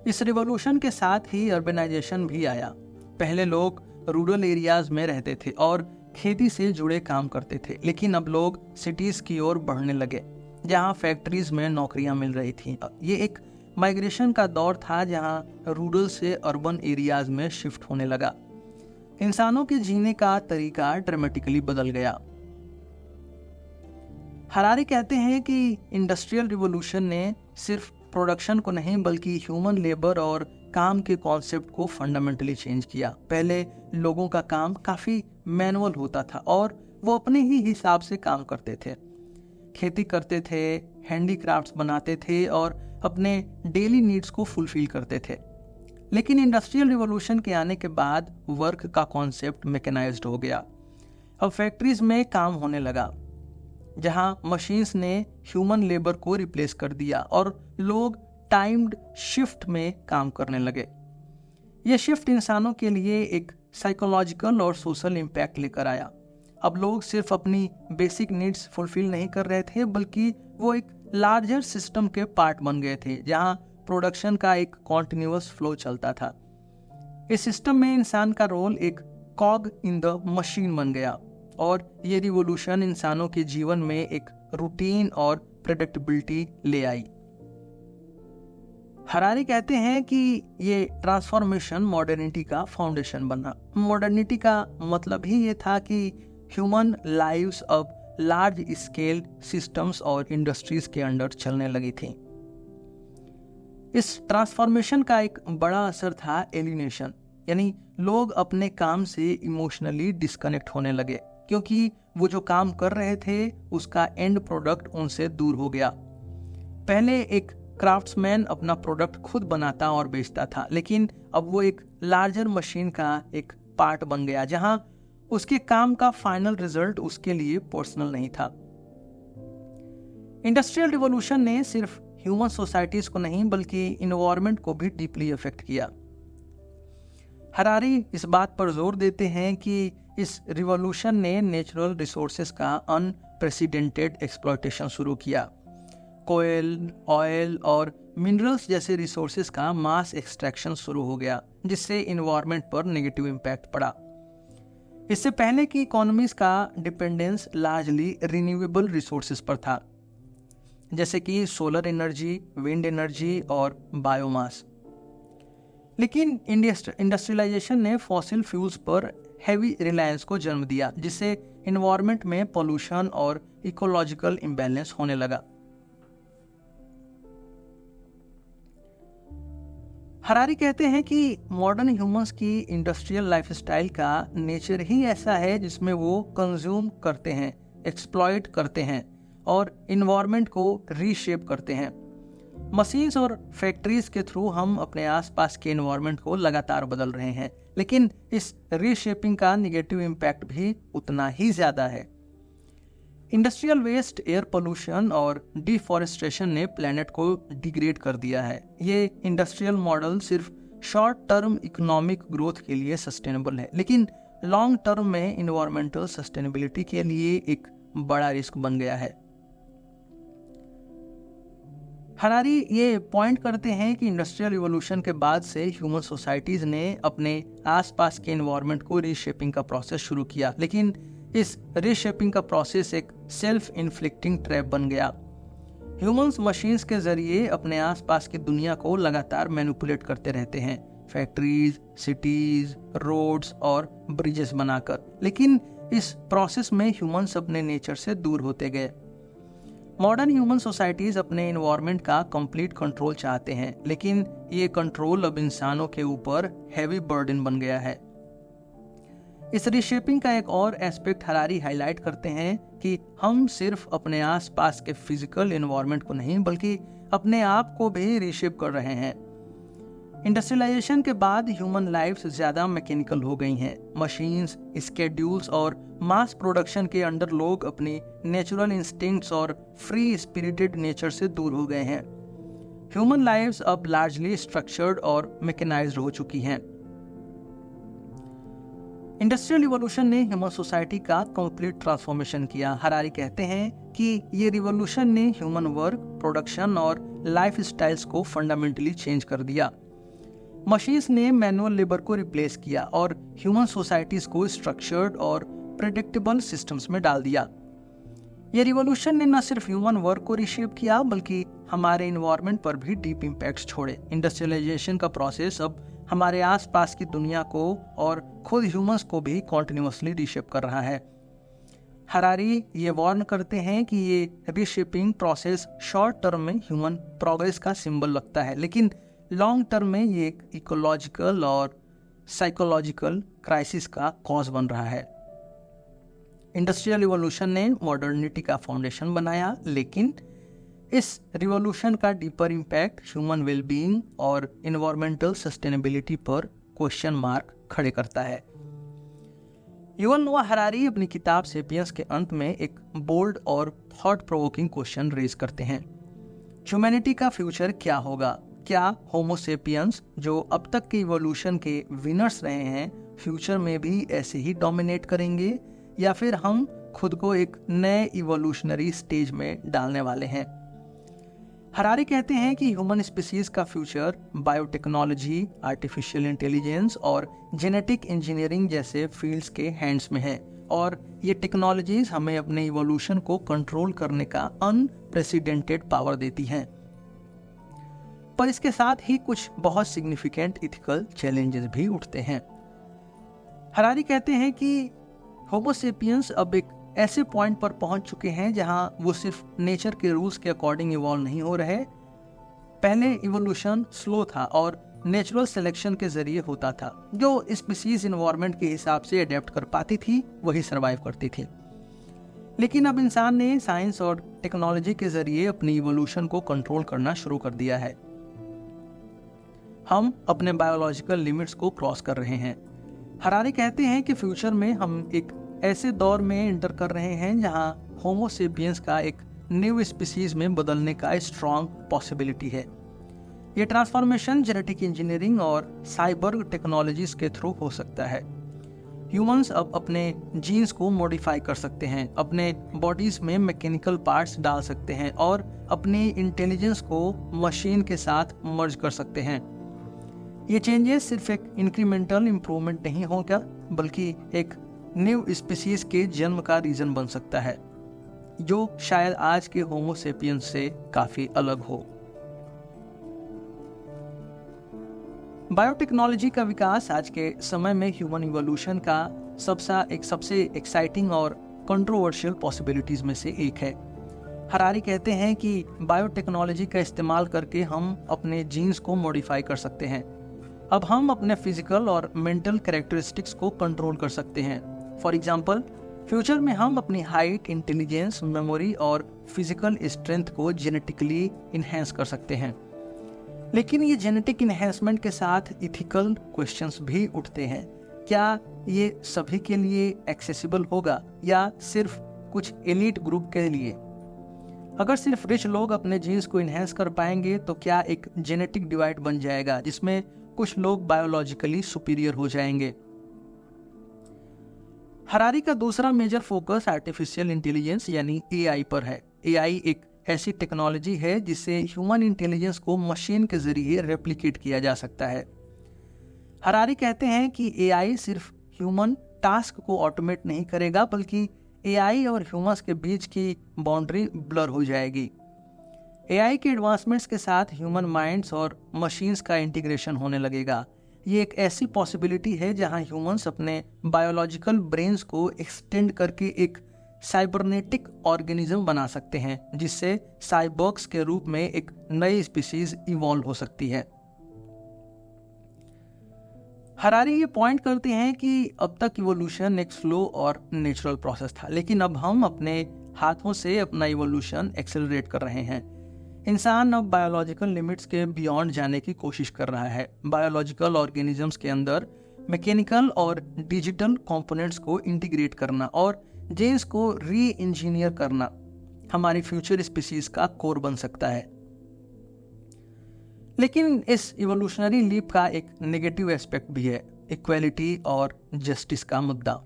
इस रिवॉल्यूशन के साथ ही अर्बनाइजेशन भी आया। पहले लोग रूरल एरियाज में रहते थे और खेती से जुड़े काम करते थे, लेकिन अब लोग सिटीज की ओर बढ़ने लगे जहां फैक्ट्रीज में नौकरियां मिल रही थी। ये एक माइग्रेशन का दौर था जहां रूरल से अर्बन एरियाज में शिफ्ट होने लगा। इंसानों के जीने का तरीका ड्रामेटिकली बदल गया। हरारी कहते हैं कि इंडस्ट्रियल रिवॉल्यूशन ने सिर्फ प्रोडक्शन को नहीं बल्कि ह्यूमन लेबर और काम के कॉन्सेप्ट को फंडामेंटली चेंज किया। पहले लोगों का काम काफ़ी मैनुअल होता था और वो अपने ही हिसाब से काम करते थे, खेती करते थे, हैंडीक्राफ्ट्स बनाते थे और अपने डेली नीड्स को फुलफिल करते थे। लेकिन इंडस्ट्रियल रिवॉल्यूशन के आने के बाद वर्क का कॉन्सेप्ट मैकेनाइज्ड हो गया। अब फैक्ट्रीज में काम होने लगा जहां मशीन्स ने ह्यूमन लेबर को रिप्लेस कर दिया और लोग टाइम्ड शिफ्ट में काम करने लगे। यह शिफ्ट इंसानों के लिए एक साइकोलॉजिकल और सोशल इम्पैक्ट लेकर आया। अब लोग सिर्फ अपनी बेसिक नीड्स फुलफिल नहीं कर रहे थे बल्कि वो एक लार्जर सिस्टम के पार्ट बन गए थे जहां प्रोडक्शन का एक कॉन्टिन्यूअस फ्लो चलता था। इस सिस्टम में इंसान का रोल एक कॉग इन द मशीन बन गया और ये रिवॉल्यूशन इंसानों के जीवन में एक रूटीन और प्रेडिक्टेबिलिटी ले आई। हरारी कहते हैं कि ये ट्रांसफॉर्मेशन मॉडर्निटी का फाउंडेशन बना। मॉडर्निटी का मतलब ही ये था कि ह्यूमन लाइव्स अब लार्ज स्केल सिस्टम्स और इंडस्ट्रीज के अंडर चलने लगी थी। इस ट्रांसफॉर्मेशन का एक बड़ा असर था एलिनेशन, यानी लोग अपने काम से इमोशनली डिस्कनेक्ट होने लगे, क्योंकि वो जो काम कर रहे थे उसका एंड प्रोडक्ट उनसे दूर हो गया। पहले एक क्राफ्ट्समैन अपना प्रोडक्ट खुद बनाता और बेचता था, लेकिन अब वो एक लार्जर मशीन का एक पार्ट बन गया, जहां उसके काम का फाइनल रिजल्ट उसके लिए पर्सनल नहीं था। इंडस्ट्रियल रिवॉल्यूशन ने सिर्फ ह्यूमन सोसाइटीज को नहीं बल्कि इन्वायरमेंट को भी डीपली अफेक्ट किया। हरारी इस बात पर जोर देते हैं कि इस रिवॉल्यूशन ने नेचुरल रिसोर्सेज का अनप्रेसिडेंटेड एक्सप्लॉयटेशन शुरू किया। कोयल, ऑयल और मिनरल्स जैसे रिसोर्सेज का मास एक्सट्रैक्शन शुरू हो गया, जिससे इन्वायरमेंट पर नेगेटिव इम्पैक्ट पड़ा। इससे पहले की इकोनॉमीज का डिपेंडेंस लार्जली रिन्यूएबल रिसोर्सेज पर था, जैसे कि सोलर एनर्जी, विंड एनर्जी और बायोमास। लेकिन इंडस्ट्रियलाइजेशन ने फॉसिल फ्यूल्स पर हैवी रिलायंस को जन्म दिया, जिससे इन्वायरमेंट में पोल्यूशन और इकोलॉजिकल इम्बैलेंस होने लगा। हरारी कहते हैं कि मॉडर्न ह्यूमंस की इंडस्ट्रियल लाइफस्टाइल का नेचर ही ऐसा है जिसमें वो कंज्यूम करते हैं, एक्सप्लॉइट करते हैं और इन्वायरमेंट को रीशेप करते हैं। मशीन्स और फैक्ट्रीज के थ्रू हम अपने आसपास के इन्वायरमेंट को लगातार बदल रहे हैं, लेकिन इस रीशेपिंग का नेगेटिव इम्पैक्ट भी उतना ही ज़्यादा है। इंडस्ट्रियल वेस्ट, एयर पोल्यूशन और डिफॉरेस्टेशन ने प्लेनेट को डिग्रेड कर दिया है। ये इंडस्ट्रियल मॉडल सिर्फ शॉर्ट टर्म इकोनॉमिक ग्रोथ के लिए सस्टेनेबल है, लेकिन लॉन्ग टर्म में इन्वायरमेंटल सस्टेनेबिलिटी के लिए एक बड़ा रिस्क बन गया है। हरारी ये पॉइंट करते हैं कि इंडस्ट्रियल रिवॉल्यूशन के बाद से ह्यूमन सोसाइटीज ने अपने आसपास के एनवायरनमेंट को रीशेपिंग का प्रोसेस शुरू किया, लेकिन इस रीशेपिंग का प्रोसेस एक सेल्फ इन्फ्लिक्टिंग ट्रैप बन गया। ह्यूमंस मशीन्स के जरिए अपने आसपास की दुनिया को लगातार मैनिपुलेट करते रहते हैं, फैक्ट्रीज, सिटीज, रोड्स और ब्रिजेस बनाकर, लेकिन इस प्रोसेस में ह्यूमंस अपने नेचर से दूर होते गए। मॉडर्न ह्यूमन सोसाइटीज अपने इन्वायरमेंट का कंप्लीट कंट्रोल चाहते हैं, लेकिन ये कंट्रोल अब इंसानों के ऊपर हैवी बर्डन बन गया है। इस रीशेपिंग का एक और एस्पेक्ट हरारी हाईलाइट करते हैं कि हम सिर्फ अपने आसपास के फिजिकल एनवायरनमेंट को नहीं बल्कि अपने आप को भी रीशेप कर रहे हैं। इंडस्ट्रियलाइजेशन के बाद ह्यूमन लाइफ्स ज़्यादा मैकेनिकल हो गई हैं। मशीन्स, स्केड्यूल्स और मास प्रोडक्शन के अंडर लोग अपनी नेचुरल इंस्टिंक्ट्स और फ्री स्पिरिटेड नेचर से दूर हो गए हैं। ह्यूमन लाइफ्स अब लार्जली स्ट्रक्चर्ड और मैकेनाइज्ड हो चुकी हैं। इंडस्ट्रियल रिवॉल्यूशन ने ह्यूमन सोसाइटी का कंप्लीट ट्रांसफॉर्मेशन किया। हरारी कहते हैं कि ये रिवॉल्यूशन ने ह्यूमन वर्क, प्रोडक्शन और लाइफ स्टाइल्स को फंडामेंटली चेंज कर दिया। मशीन्स ने मैनुअल लेबर को रिप्लेस किया और ह्यूमन सोसाइटीज को स्ट्रक्चर्ड और प्रेडिक्टेबल सिस्टम्स में डाल दिया। ये रिवॉल्यूशन ने न सिर्फ ह्यूमन वर्क को रिशेप किया बल्कि हमारे इन्वायरमेंट पर भी डीप इम्पैक्ट्स छोड़े। इंडस्ट्रियलाइजेशन का प्रोसेस अब हमारे आसपास की दुनिया को और खुद ह्यूमंस को भी कॉन्टिन्यूसली रीशेप कर रहा है। हरारी ये वार्न करते हैं कि ये रीशेपिंग प्रोसेस शॉर्ट टर्म में ह्यूमन प्रोग्रेस का सिंबल लगता है, लेकिन लॉन्ग टर्म में ये एक इकोलॉजिकल और साइकोलॉजिकल क्राइसिस का कॉज बन रहा है। इंडस्ट्रियल रिवॉल्यूशन ने मॉडर्निटी का फाउंडेशन बनाया, लेकिन इस रिवॉल्यूशन का डीपर इम्पैक्ट ह्यूमन वेलबीइंग और एनवायरमेंटल सस्टेनेबिलिटी पर क्वेश्चन मार्क खड़े करता है। युवल नोआ हरारी अपनी किताब सेपियंस के अंत में एक बोल्ड और थॉट प्रोवोकिंग क्वेश्चन रेज करते हैं। ह्यूमैनिटी का फ्यूचर क्या होगा? क्या होमो सेपियंस, जो अब तक के इवोल्यूशन के विनर्स रहे हैं, फ्यूचर में भी ऐसे ही डोमिनेट करेंगे, या फिर हम खुद को एक नए इवोल्यूशनरी स्टेज में डालने वाले हैं? हरारी कहते हैं कि ह्यूमन स्पीसीज का फ्यूचर बायोटेक्नोलॉजी, आर्टिफिशियल इंटेलिजेंस और जेनेटिक इंजीनियरिंग जैसे फील्ड्स के हैंड्स में है। और ये टेक्नोलॉजीज हमें अपने इवोल्यूशन को कंट्रोल करने का अनप्रेसिडेंटेड पावर देती हैं। पर इसके साथ ही कुछ बहुत सिग्निफिकेंट इथिकल चैलेंजेस भी उठते हैं। हरारी कहते हैं कि होमो सेपियंस अब एक ऐसे पॉइंट पर पहुंच चुके हैं जहां वो सिर्फ नेचर के रूल्स के अकॉर्डिंग इवॉल्व नहीं हो रहे। पहले इवोल्यूशन स्लो था और नेचुरल सिलेक्शन के जरिए होता था। जो स्पीसीज इन्वायरमेंट के हिसाब से अडेप्ट कर पाती थी वही सर्वाइव करती थी। लेकिन अब इंसान ने साइंस और टेक्नोलॉजी के जरिए अपनी इवोल्यूशन को कंट्रोल करना शुरू कर दिया है। हम अपने बायोलॉजिकल लिमिट्स को क्रॉस कर रहे हैं। हरारी कहते हैं कि फ्यूचर में हम एक ऐसे दौर में एंटर कर रहे हैं जहां होमो सेपियंस का एक न्यू स्पीसीज में बदलने का स्ट्रॉन्ग पॉसिबिलिटी है। ये ट्रांसफॉर्मेशन जेनेटिक इंजीनियरिंग और साइबर टेक्नोलॉजीज के थ्रू हो सकता है। ह्यूमंस अब अपने जीन्स को मॉडिफाई कर सकते हैं, अपने बॉडीज में मैकेनिकल पार्ट्स डाल सकते हैं और अपनी इंटेलिजेंस को मशीन के साथ मर्ज कर सकते हैं। ये चेंजेस सिर्फ एक इंक्रीमेंटल इम्प्रूवमेंट नहीं होगा, बल्कि एक न्यू स्पीसीज के जन्म का रीजन बन सकता है, जो शायद आज के होमो सेपियंस से काफी अलग हो। बायोटेक्नोलॉजी का विकास आज के समय में ह्यूमन इवोल्यूशन का सबसे एक्साइटिंग और कंट्रोवर्शियल पॉसिबिलिटीज में से एक है। हरारी कहते हैं कि बायोटेक्नोलॉजी का इस्तेमाल करके हम अपने जीन्स को मॉडिफाई कर सकते हैं। अब हम अपने फिजिकल और मेंटल कैरेक्टरिस्टिक्स को कंट्रोल कर सकते हैं। फॉर एग्जाम्पल, फ्यूचर में हम अपनी हाइट, इंटेलिजेंस, मेमोरी और फिजिकल स्ट्रेंथ को जेनेटिकली इन्हेंस कर सकते हैं। लेकिन ये जेनेटिक इन्हेंसमेंट के साथ इथिकल क्वेश्चंस भी उठते हैं। क्या ये सभी के लिए एक्सेसिबल होगा या सिर्फ कुछ एलीट ग्रुप के लिए? अगर सिर्फ रिच लोग अपने जीन्स को इन्हेंस कर पाएंगे तो क्या एक जेनेटिक डिवाइड बन जाएगा जिसमें कुछ लोग बायोलॉजिकली सुपीरियर हो जाएंगे? हरारी का दूसरा मेजर फोकस आर्टिफिशियल इंटेलिजेंस यानी एआई पर है। एआई एक ऐसी टेक्नोलॉजी है जिससे ह्यूमन इंटेलिजेंस को मशीन के जरिए रेप्लिकेट किया जा सकता है। हरारी कहते हैं कि एआई सिर्फ ह्यूमन टास्क को ऑटोमेट नहीं करेगा, बल्कि एआई और ह्यूमंस के बीच की बाउंड्री ब्लर हो जाएगी। एआई के एडवांसमेंट्स के साथ ह्यूमन माइंड्स और मशीन्स का इंटीग्रेशन होने लगेगा। ये एक ऐसी पॉसिबिलिटी है जहां ह्यूमंस अपने बायोलॉजिकल ब्रेन्स को एक्सटेंड करके एक साइबरनेटिक ऑर्गेनिज्म बना सकते हैं, जिससे साइबॉर्ग्स के रूप में एक नई स्पीसीज इवॉल्व हो सकती है। हरारी ये पॉइंट करते हैं कि अब तक इवोल्यूशन एक स्लो और नेचुरल प्रोसेस था, लेकिन अब हम अपने हाथों से अपना इवोल्यूशन एक्सेलरेट कर रहे हैं। इंसान अब बायोलॉजिकल लिमिट्स के बियॉन्ड जाने की कोशिश कर रहा है। बायोलॉजिकल ऑर्गेनिजम्स के अंदर मैकेनिकल और डिजिटल कंपोनेंट्स को इंटीग्रेट करना और जीन्स को री इंजीनियर करना हमारी फ्यूचर स्पीसीज का कोर बन सकता है। लेकिन इस इवोल्यूशनरी लीप का एक नेगेटिव एस्पेक्ट भी है, इक्वालिटी और जस्टिस का मुद्दा।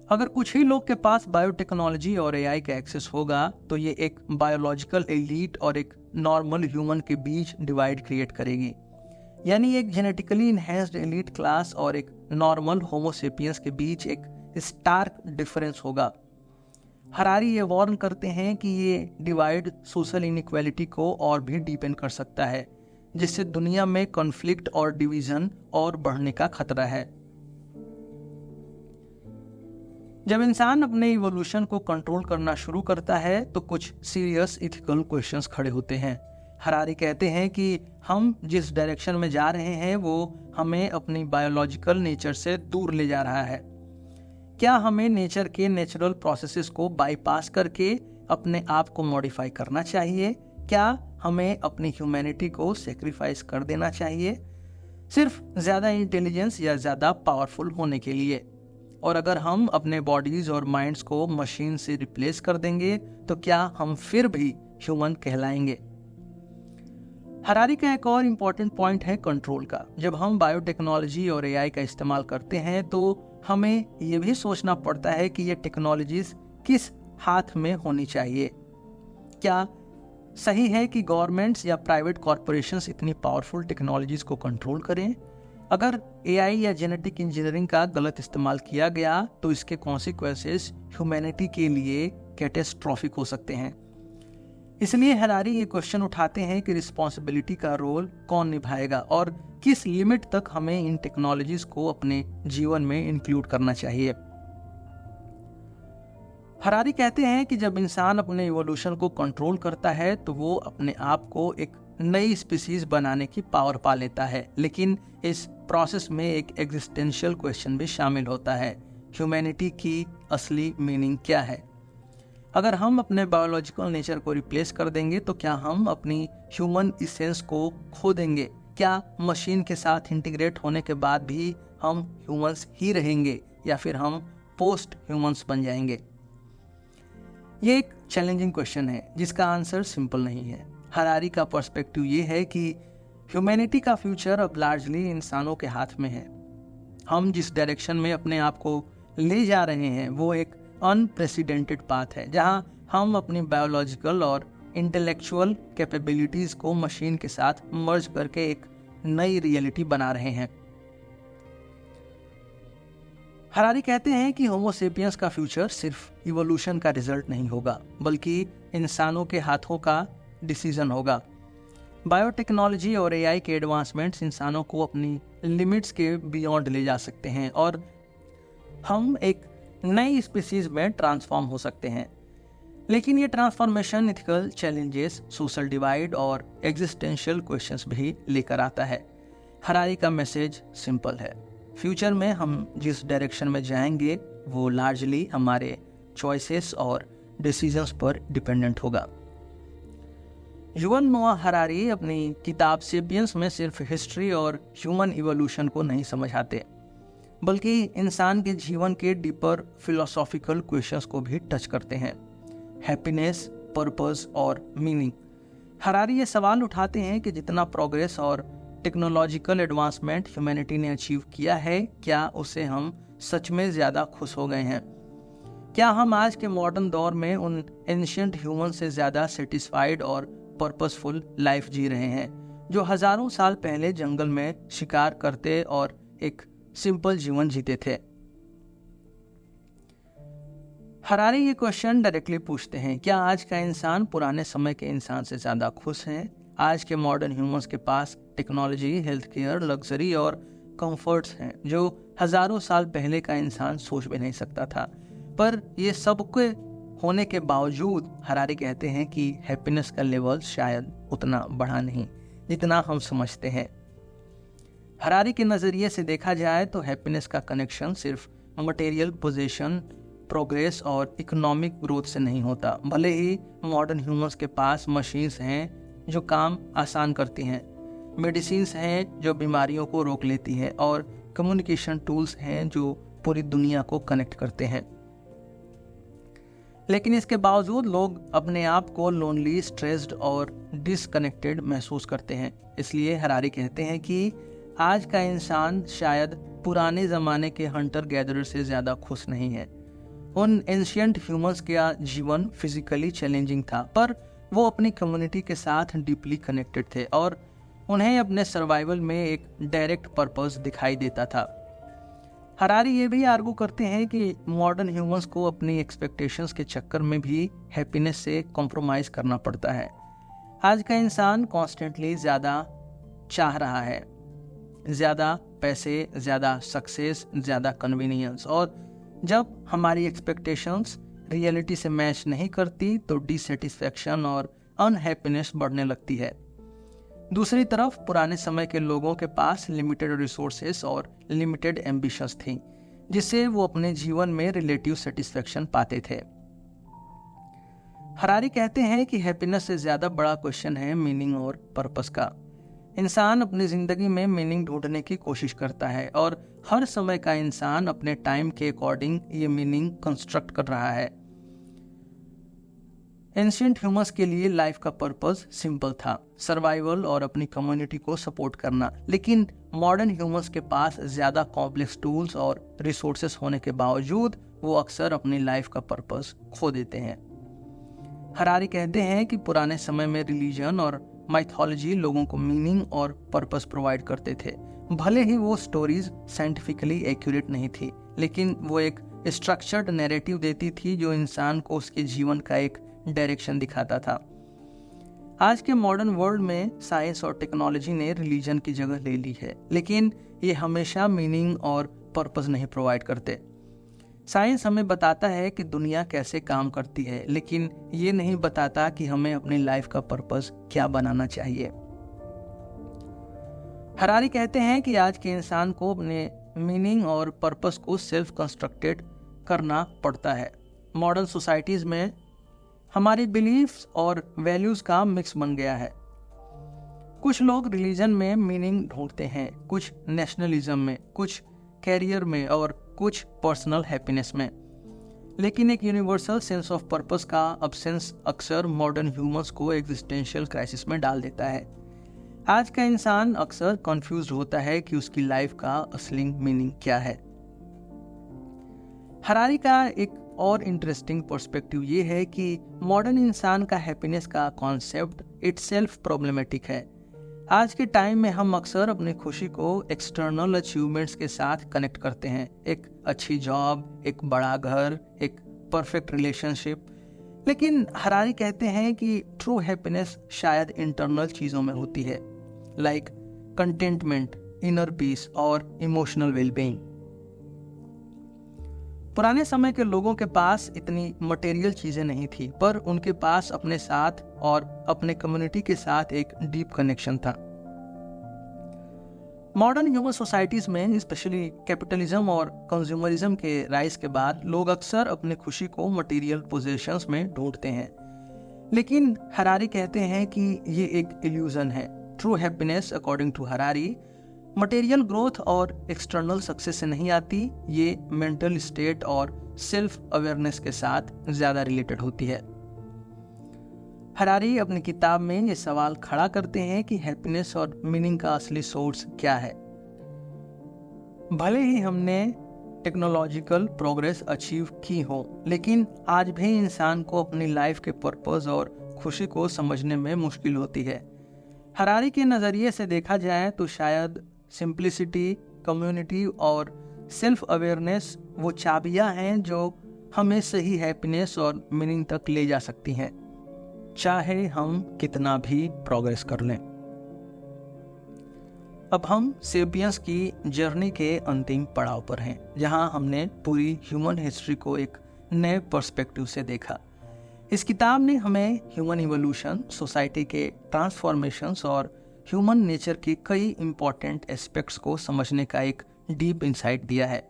अगर कुछ ही लोग के पास बायोटेक्नोलॉजी और एआई का एक्सेस होगा तो ये एक बायोलॉजिकल एलीट और एक नॉर्मल ह्यूमन के बीच डिवाइड क्रिएट करेगी। यानी एक जेनेटिकली इन्हेंस्ड एलीट क्लास और एक नॉर्मल होमो सेपियंस के बीच एक स्टार्क डिफरेंस होगा। हरारी ये वार्न करते हैं कि ये डिवाइड सोशल इनइक्वालिटी को और भी डीपेन कर सकता है, जिससे दुनिया में कॉन्फ्लिक्ट और डिवीजन और बढ़ने का खतरा है। जब इंसान अपने इवोल्यूशन को कंट्रोल करना शुरू करता है तो कुछ सीरियस इथिकल क्वेश्चंस खड़े होते हैं। हरारी कहते हैं कि हम जिस डायरेक्शन में जा रहे हैं वो हमें अपनी बायोलॉजिकल नेचर से दूर ले जा रहा है। क्या हमें नेचर के नेचुरल प्रोसेसेस को बाईपास करके अपने आप को मॉडिफाई करना चाहिए? क्या हमें अपनी ह्यूमैनिटी को सेक्रीफाइस कर देना चाहिए सिर्फ ज़्यादा इंटेलिजेंस या ज़्यादा पावरफुल होने के लिए? और अगर हम अपने बॉडीज और माइंड्स को मशीन से रिप्लेस कर देंगे तो क्या हम फिर भी ह्यूमन कहलाएंगे? हरारी का एक और इम्पॉर्टेंट पॉइंट है कंट्रोल का। जब हम बायोटेक्नोलॉजी और एआई का इस्तेमाल करते हैं तो हमें ये भी सोचना पड़ता है कि ये टेक्नोलॉजीज किस हाथ में होनी चाहिए। क्या सही है कि गवर्नमेंट्स या प्राइवेट कॉरपोरेशंस इतनी पावरफुल टेक्नोलॉजीज को कंट्रोल करें, अगर एआई या जेनेटिक इंजीनियरिंग का गलत इस्तेमाल किया गया तो इसके कॉन्सिक्वेंसेस ह्यूमैनिटी के लिए कैटेस्ट्रॉफिक हो सकते हैं। इसलिए हरारी ये क्वेश्चन उठाते हैं कि रिस्पॉन्सिबिलिटी का रोल कौन निभाएगा और किस लिमिट तक हमें इन टेक्नोलॉजीज को अपने जीवन में इंक्लूड करना चाहिए। हरारी कहते हैं कि जब इंसान अपने इवोल्यूशन को कंट्रोल करता है तो वो अपने आप को एक नई स्पीसीज बनाने की पावर पा लेता है, लेकिन इस प्रोसेस में एक एग्जिस्टेंशियल क्वेश्चन भी शामिल होता है, ह्यूमैनिटी की असली मीनिंग क्या है। अगर हम अपने बायोलॉजिकल नेचर को रिप्लेस कर देंगे तो क्या हम अपनी ह्यूमन इसेंस को खो देंगे? क्या मशीन के साथ इंटीग्रेट होने के बाद भी हम ह्यूमंस ही रहेंगे या फिर हम पोस्ट ह्यूमंस बन जाएंगे? ये एक चैलेंजिंग क्वेश्चन है जिसका आंसर सिंपल नहीं है। हरारी का पर्सपेक्टिव ये है कि ह्यूमैनिटी का फ्यूचर अब लार्जली इंसानों के हाथ में है। हम जिस डायरेक्शन में अपने आप को ले जा रहे हैं वो एक अनप्रेसिडेंटेड पाथ है, जहां हम अपनी बायोलॉजिकल और इंटेलेक्चुअल कैपेबिलिटीज को मशीन के साथ मर्ज करके एक नई रियलिटी बना रहे हैं। हरारी कहते हैं कि होमो सेपियंस का फ्यूचर सिर्फ इवोल्यूशन का रिजल्ट नहीं होगा, बल्कि इंसानों के हाथों का डिसीजन होगा। बायोटेक्नोलॉजी और एआई के एडवांसमेंट्स इंसानों को अपनी लिमिट्स के बियॉन्ड ले जा सकते हैं और हम एक नई स्पीसीज में ट्रांसफॉर्म हो सकते हैं। लेकिन ये transformation ethical challenges, social divide और एग्जिस्टेंशियल क्वेश्चंस भी लेकर आता है। हरारी का मैसेज सिंपल है, फ्यूचर में हम जिस डायरेक्शन में जाएंगे वो लार्जली हमारे चॉइसेस और डिसीजंस पर डिपेंडेंट होगा। युवल नोआ हरारी अपनी किताब सेपियंस में सिर्फ हिस्ट्री और ह्यूमन इवोल्यूशन को नहीं समझाते, बल्कि इंसान के जीवन के डीपर फिलोसॉफिकल क्वेश्चंस को भी टच करते हैं, हैप्पीनेस, पर्पस और मीनिंग। हरारी ये सवाल उठाते हैं कि जितना प्रोग्रेस और टेक्नोलॉजिकल एडवांसमेंट ह्यूमैनिटी ने अचीव किया है, क्या उससे हम सच में ज़्यादा खुश हो गए हैं? क्या हम आज के मॉडर्न दौर में उन एंशिएंट ह्यूमन से ज़्यादा सेटिस्फाइड और पर्पसफुल लाइफ जी रहे हैं जो हजारों साल पहले जंगल में शिकार करते और एक सिंपल जीवन जीते थे? हरारी ये क्वेश्चन डायरेक्टली पूछते हैं, क्या आज का इंसान पुराने समय के इंसान से ज़्यादा खुश है? आज के मॉडर्न ह्यूमंस के पास टेक्नोलॉजी, हेल्थ केयर, लग्जरी और कंफर्ट्स हैं जो हजारों साल पहले का इंसान सोच भी नहीं सकता था। पर ये सब के होने के बावजूद हरारी कहते हैं कि हैप्पीनेस का लेवल शायद उतना बढ़ा नहीं जितना हम समझते हैं। हरारी के नज़रिए से देखा जाए तो हैप्पीनेस का कनेक्शन सिर्फ मटेरियल पोजीशन, प्रोग्रेस और इकोनॉमिक ग्रोथ से नहीं होता। भले ही मॉडर्न ह्यूमंस के पास मशीन्स हैं जो काम आसान करती हैं, मेडिसिन्स हैं जो बीमारियों को रोक लेती हैं और कम्युनिकेशन टूल्स हैं जो पूरी दुनिया को कनेक्ट करते हैं, लेकिन इसके बावजूद लोग अपने आप को लोनली, स्ट्रेस्ड और डिसकनेक्टेड महसूस करते हैं। इसलिए हरारी कहते हैं कि आज का इंसान शायद पुराने ज़माने के हंटर गैदरर से ज़्यादा खुश नहीं है। उन एंशिएंट ह्यूमंस का जीवन फिजिकली चैलेंजिंग था, पर वो अपनी कम्युनिटी के साथ डीपली कनेक्टेड थे और उन्हें अपने सर्वाइवल में एक डायरेक्ट पर्पस दिखाई देता था। हरारी ये भी आर्गू करते हैं कि मॉडर्न ह्यूमंस को अपनी एक्सपेक्टेशंस के चक्कर में भी हैप्पीनेस से कॉम्प्रोमाइज करना पड़ता है। आज का इंसान कॉन्स्टेंटली ज़्यादा चाह रहा है, ज़्यादा पैसे, ज़्यादा सक्सेस, ज़्यादा कन्वीनियंस, और जब हमारी एक्सपेक्टेशंस रियलिटी से मैच नहीं करती तो डिससेटिस्फैक्शन और अनहैप्पीनेस बढ़ने लगती है। दूसरी तरफ पुराने समय के लोगों के पास लिमिटेड रिसोर्सेस और लिमिटेड एम्बिशंस थी, जिससे वो अपने जीवन में रिलेटिव सेटिस्फैक्शन पाते थे। हरारी कहते हैं कि हैप्पीनेस से ज़्यादा बड़ा क्वेश्चन है मीनिंग और पर्पस का। इंसान अपनी ज़िंदगी में मीनिंग ढूंढने की कोशिश करता है और हर समय का इंसान अपने टाइम के अकॉर्डिंग ये मीनिंग कंस्ट्रक्ट कर रहा है। एंशिएंट ह्यूमंस के लिए लाइफ का पर्पस सिंपल था, सर्वाइवल और अपनी कम्युनिटी को सपोर्ट करना। लेकिन मॉडर्न ह्यूमंस के पास ज़्यादा कॉम्प्लेक्स टूल्स और रिसोर्सेस होने के बावजूद वो अक्सर अपनी लाइफ का पर्पस खो देते हैं। हरारी कहते हैं कि पुराने समय में रिलीजन और माइथोलॉजी लोगों को मीनिंग और पर्पस प्रोवाइड करते थे, भले ही वो स्टोरीज साइंटिफिकली एक्यूरेट नहीं थी, लेकिन वो एक स्ट्रक्चर्ड नैरेटिव देती थी जो इंसान को उसके जीवन का एक डायरेक्शन दिखाता था। आज के मॉडर्न वर्ल्ड में साइंस और टेक्नोलॉजी ने रिलीजन की जगह ले ली है, लेकिन ये हमेशा मीनिंग और पर्पस नहीं प्रोवाइड करते। साइंस हमें बताता है कि दुनिया कैसे काम करती है, लेकिन ये नहीं बताता कि हमें अपनी लाइफ का पर्पस क्या बनाना चाहिए। हरारी कहते हैं कि आज के इंसान को अपने मीनिंग और पर्पस को सेल्फ कंस्ट्रक्टेड करना पड़ता है। मॉडर्न सोसाइटीज में हमारी बिलीफ्स और वैल्यूज का मिक्स बन गया है। कुछ लोग रिलीजन में मीनिंग ढूंढते हैं, कुछ नेशनलिज्म में, कुछ कैरियर में और कुछ पर्सनल हैप्पीनेस में। लेकिन एक यूनिवर्सल सेंस ऑफ पर्पस का अब्सेंस अक्सर मॉडर्न ह्यूमंस को एग्जिस्टेंशियल क्राइसिस में डाल देता है। आज का इंसान अक्सर कंफ्यूज होता है कि उसकी लाइफ का असली मीनिंग क्या है। हरारी का एक और इंटरेस्टिंग पर्सपेक्टिव ये है कि मॉडर्न इंसान का हैप्पीनेस का कॉन्सेप्ट इटसेल्फ प्रॉब्लमेटिक है। आज के टाइम में हम अक्सर अपनी खुशी को एक्सटर्नल अचीवमेंट्स के साथ कनेक्ट करते हैं। एक अच्छी जॉब, एक बड़ा घर, एक परफेक्ट रिलेशनशिप। लेकिन हरारी कहते हैं कि ट्रू हैप्पीनेस शायद इंटरनल चीज़ों में होती है, लाइक कंटेंटमेंट, इनर पीस और इमोशनल वेलबीइंग। पुराने समय के लोगों के पास इतनी मटेरियल चीज़ें नहीं थी, पर उनके पास अपने साथ और अपने कम्युनिटी के साथ एक डीप कनेक्शन था। मॉडर्न ह्यूमन सोसाइटीज में स्पेशली कैपिटलिज्म और कंज्यूमरिज्म के राइज के बाद लोग अक्सर अपनी खुशी को मटेरियल पोजेशंस में ढूंढते हैं। लेकिन हरारी कहते हैं कि ये एक इल्यूजन है। True happiness according to Harari material growth और एक्सटर्नल सक्सेस से नहीं आती, ये मेंटल स्टेट और सेल्फ अवेयरनेस के साथ ज़्यादा रिलेटेड होती है। हरारी अपनी किताब में ये सवाल खड़ा करते हैं कि हैप्पीनेस और मीनिंग का असली सोर्स क्या है। भले ही हमने टेक्नोलॉजिकल प्रोग्रेस अचीव की हो, लेकिन आज भी इंसान को अपनी लाइफ के पर्पस और खुशी को समझने में मुश्किल होती है। हरारी के नज़रिए से देखा जाए तो शायद सिंप्लिसिटी, कम्युनिटी और सेल्फ अवेयरनेस वो चाबियां हैं जो हमें सही हैप्पीनेस और मीनिंग तक ले जा सकती हैं, चाहे हम कितना भी प्रोग्रेस कर लें। अब हम सेपियंस की जर्नी के अंतिम पड़ाव पर हैं, जहां हमने पूरी ह्यूमन हिस्ट्री को एक नए पर्सपेक्टिव से देखा। इस किताब ने हमें ह्यूमन इवोल्यूशन, सोसाइटी के ट्रांसफॉर्मेशंस और ह्यूमन नेचर की कई इंपॉर्टेंट एस्पेक्ट्स को समझने का एक डीप इंसाइट दिया है।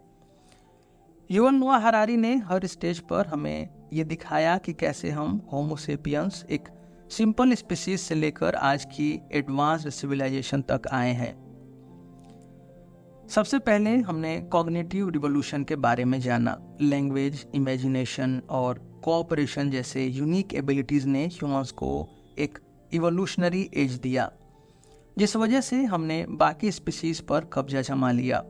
युवल नोआ हरारी ने हर स्टेज पर हमें ये दिखाया कि कैसे हम होमो सेपियंस एक सिंपल स्पीसीज से लेकर आज की एडवांस्ड सिविलाइजेशन तक आए हैं। सबसे पहले हमने कॉग्निटिव रिवोल्यूशन के बारे में जाना। लैंग्वेज, इमेजिनेशन और कोऑपरेशन जैसे यूनिक एबिलिटीज ने ह्यूमंस को एक इवोल्यूशनरी एज दिया, जिस वजह से हमने बाकी स्पीसीज पर कब्जा जमा लिया।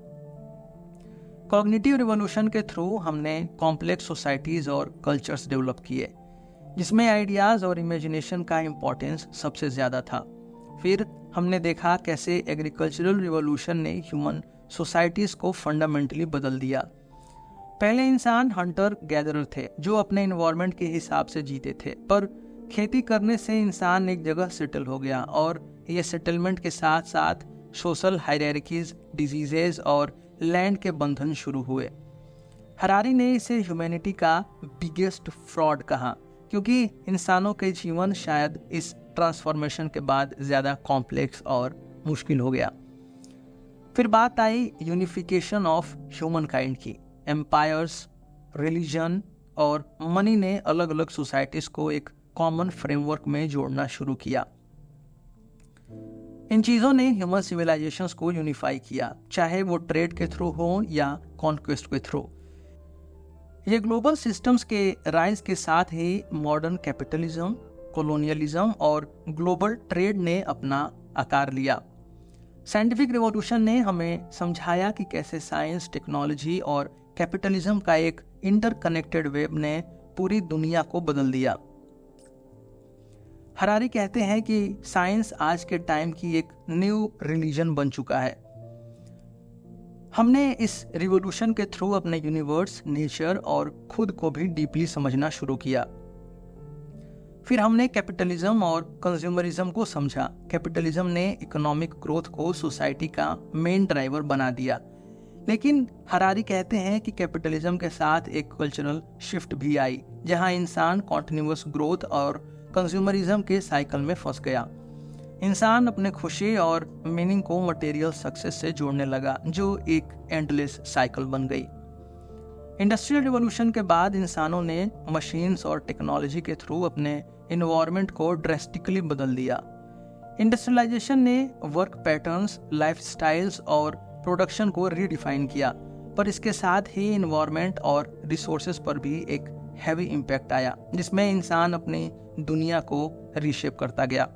कॉग्निटिव रिवोल्यूशन के थ्रू हमने कॉम्प्लेक्स सोसाइटीज और कल्चर्स डेवलप किए, जिसमें आइडियाज़ और इमेजिनेशन का इम्पोर्टेंस सबसे ज़्यादा था। फिर हमने देखा कैसे एग्रीकल्चरल रिवोल्यूशन ने ह्यूमन सोसाइटीज़ को फंडामेंटली बदल दिया। पहले इंसान हंटर गैदरर थे जो अपने इन्वायरमेंट के हिसाब से जीते थे, पर खेती करने से इंसान एक जगह सेटल हो गया और ये सेटलमेंट के साथ साथ सोशल हायरार्कीज, डिजीजेज और लैंड के बंधन शुरू हुए। हरारी ने इसे ह्यूमैनिटी का बिगेस्ट फ्रॉड कहा, क्योंकि इंसानों के जीवन शायद इस ट्रांसफॉर्मेशन के बाद ज़्यादा कॉम्प्लेक्स और मुश्किल हो गया। फिर बात आई यूनिफिकेशन ऑफ ह्यूमन काइंड की। एम्पायर्स, रिलीजन और मनी ने अलग अलग सोसाइटीज़ को एक कॉमन फ्रेमवर्क में जोड़ना शुरू किया। इन चीज़ों ने ह्यूमन सिविलाइजेशंस को यूनिफाई किया, चाहे वो ट्रेड के थ्रू हो या कॉन्क्वेस्ट के थ्रू। ये ग्लोबल सिस्टम्स के राइज के साथ ही मॉडर्न कैपिटलिज्म, कॉलोनियलिज्म और ग्लोबल ट्रेड ने अपना आकार लिया। साइंटिफिक रिवॉल्यूशन ने हमें समझाया कि कैसे साइंस, टेक्नोलॉजी और कैपिटलिज्म का एक इंटरकनेक्टेड वेब ने पूरी दुनिया को बदल दिया। हरारी कहते हैं कि साइंस आज के टाइम की एक न्यू रिलीजन बन चुका है। हमने इस रिवॉल्यूशन के थ्रू अपने यूनिवर्स, नेचर और खुद को भी डीपली समझना शुरू किया। फिर हमने कैपिटलिज्म और कंज्यूमरिज्म को समझा। कैपिटलिज्म ने इकोनॉमिक ग्रोथ को सोसाइटी का मेन ड्राइवर बना दिया, लेकिन हरारी कहते हैं कि कैपिटलिज्म के साथ एक कल्चरल शिफ्ट भी आई, जहां इंसान कॉन्टिन्यूअस ग्रोथ और कंज्यूमरिज्म के साइकिल में फंस गया। इंसान अपने खुशी और मीनिंग को मटेरियल सक्सेस से जोड़ने लगा, जो एक एंडलेस साइकिल बन गई। इंडस्ट्रियल रिवॉल्यूशन के बाद इंसानों ने मशीन्स और टेक्नोलॉजी के थ्रू अपने एनवायरनमेंट को ड्रेस्टिकली बदल दिया। इंडस्ट्रियलाइजेशन ने वर्क पैटर्न्स, लाइफस्टाइल्स और प्रोडक्शन को रीडिफाइन किया, पर इसके साथ ही एनवायरनमेंट और रिसोर्सेज पर भी एक हैवी इम्पैक्ट आया, जिसमें इंसान अपनी दुनिया को रीशेप करता गया।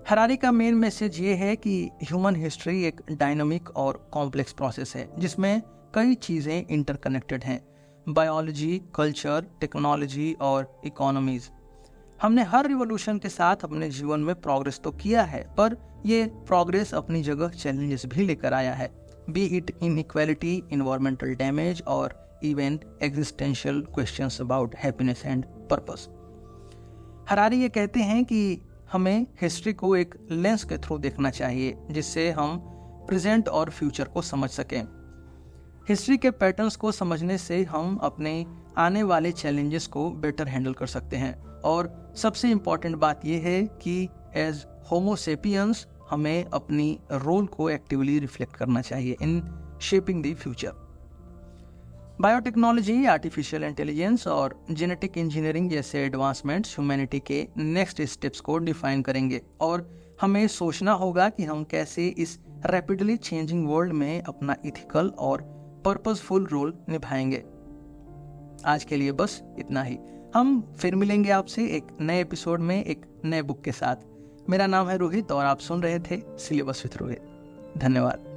हरारी का मेन मैसेज ये है कि ह्यूमन हिस्ट्री एक डायनामिक और कॉम्प्लेक्स प्रोसेस है, जिसमें कई चीज़ें इंटरकनेक्टेड हैं: बायोलॉजी, कल्चर, टेक्नोलॉजी और इकोनॉमीज। हमने हर रिवॉल्यूशन के साथ अपने जीवन में प्रोग्रेस तो किया है, पर ये प्रोग्रेस अपनी जगह चैलेंजेस भी लेकर आया है, be it inequality, environmental damage और even existential questions about happiness and purpose. Harari ये कहते हैं कि हमें हिस्ट्री को एक लेंस के थ्रू देखना चाहिए, जिससे हम प्रेजेंट और फ्यूचर को समझ सकें। हिस्ट्री के पैटर्न्स को समझने से हम अपने आने वाले चैलेंजेस को बेटर हैंडल कर सकते हैं। और सबसे इम्पॉर्टेंट बात यह है कि एज होमो सेपियंस हमें अपनी रोल को एक्टिवली रिफ्लेक्ट करना चाहिए in shaping the future. Biotechnology, artificial intelligence और जेनेटिक इंजीनियरिंग जैसे एडवांसमेंट्स ह्यूमैनिटी के नेक्स्ट स्टेप्स को डिफाइन करेंगे, और हमें सोचना होगा कि हम कैसे इस रैपिडली चेंजिंग वर्ल्ड में अपना इथिकल और पर्पसफुल रोल निभाएंगे। आज के लिए बस इतना ही। हम फिर मिलेंगे आपसे एक नए एपिसोड में एक नए बुक के साथ। मेरा नाम है रोहित और आप सुन रहे थे सिलेबस विद रोहित। धन्यवाद।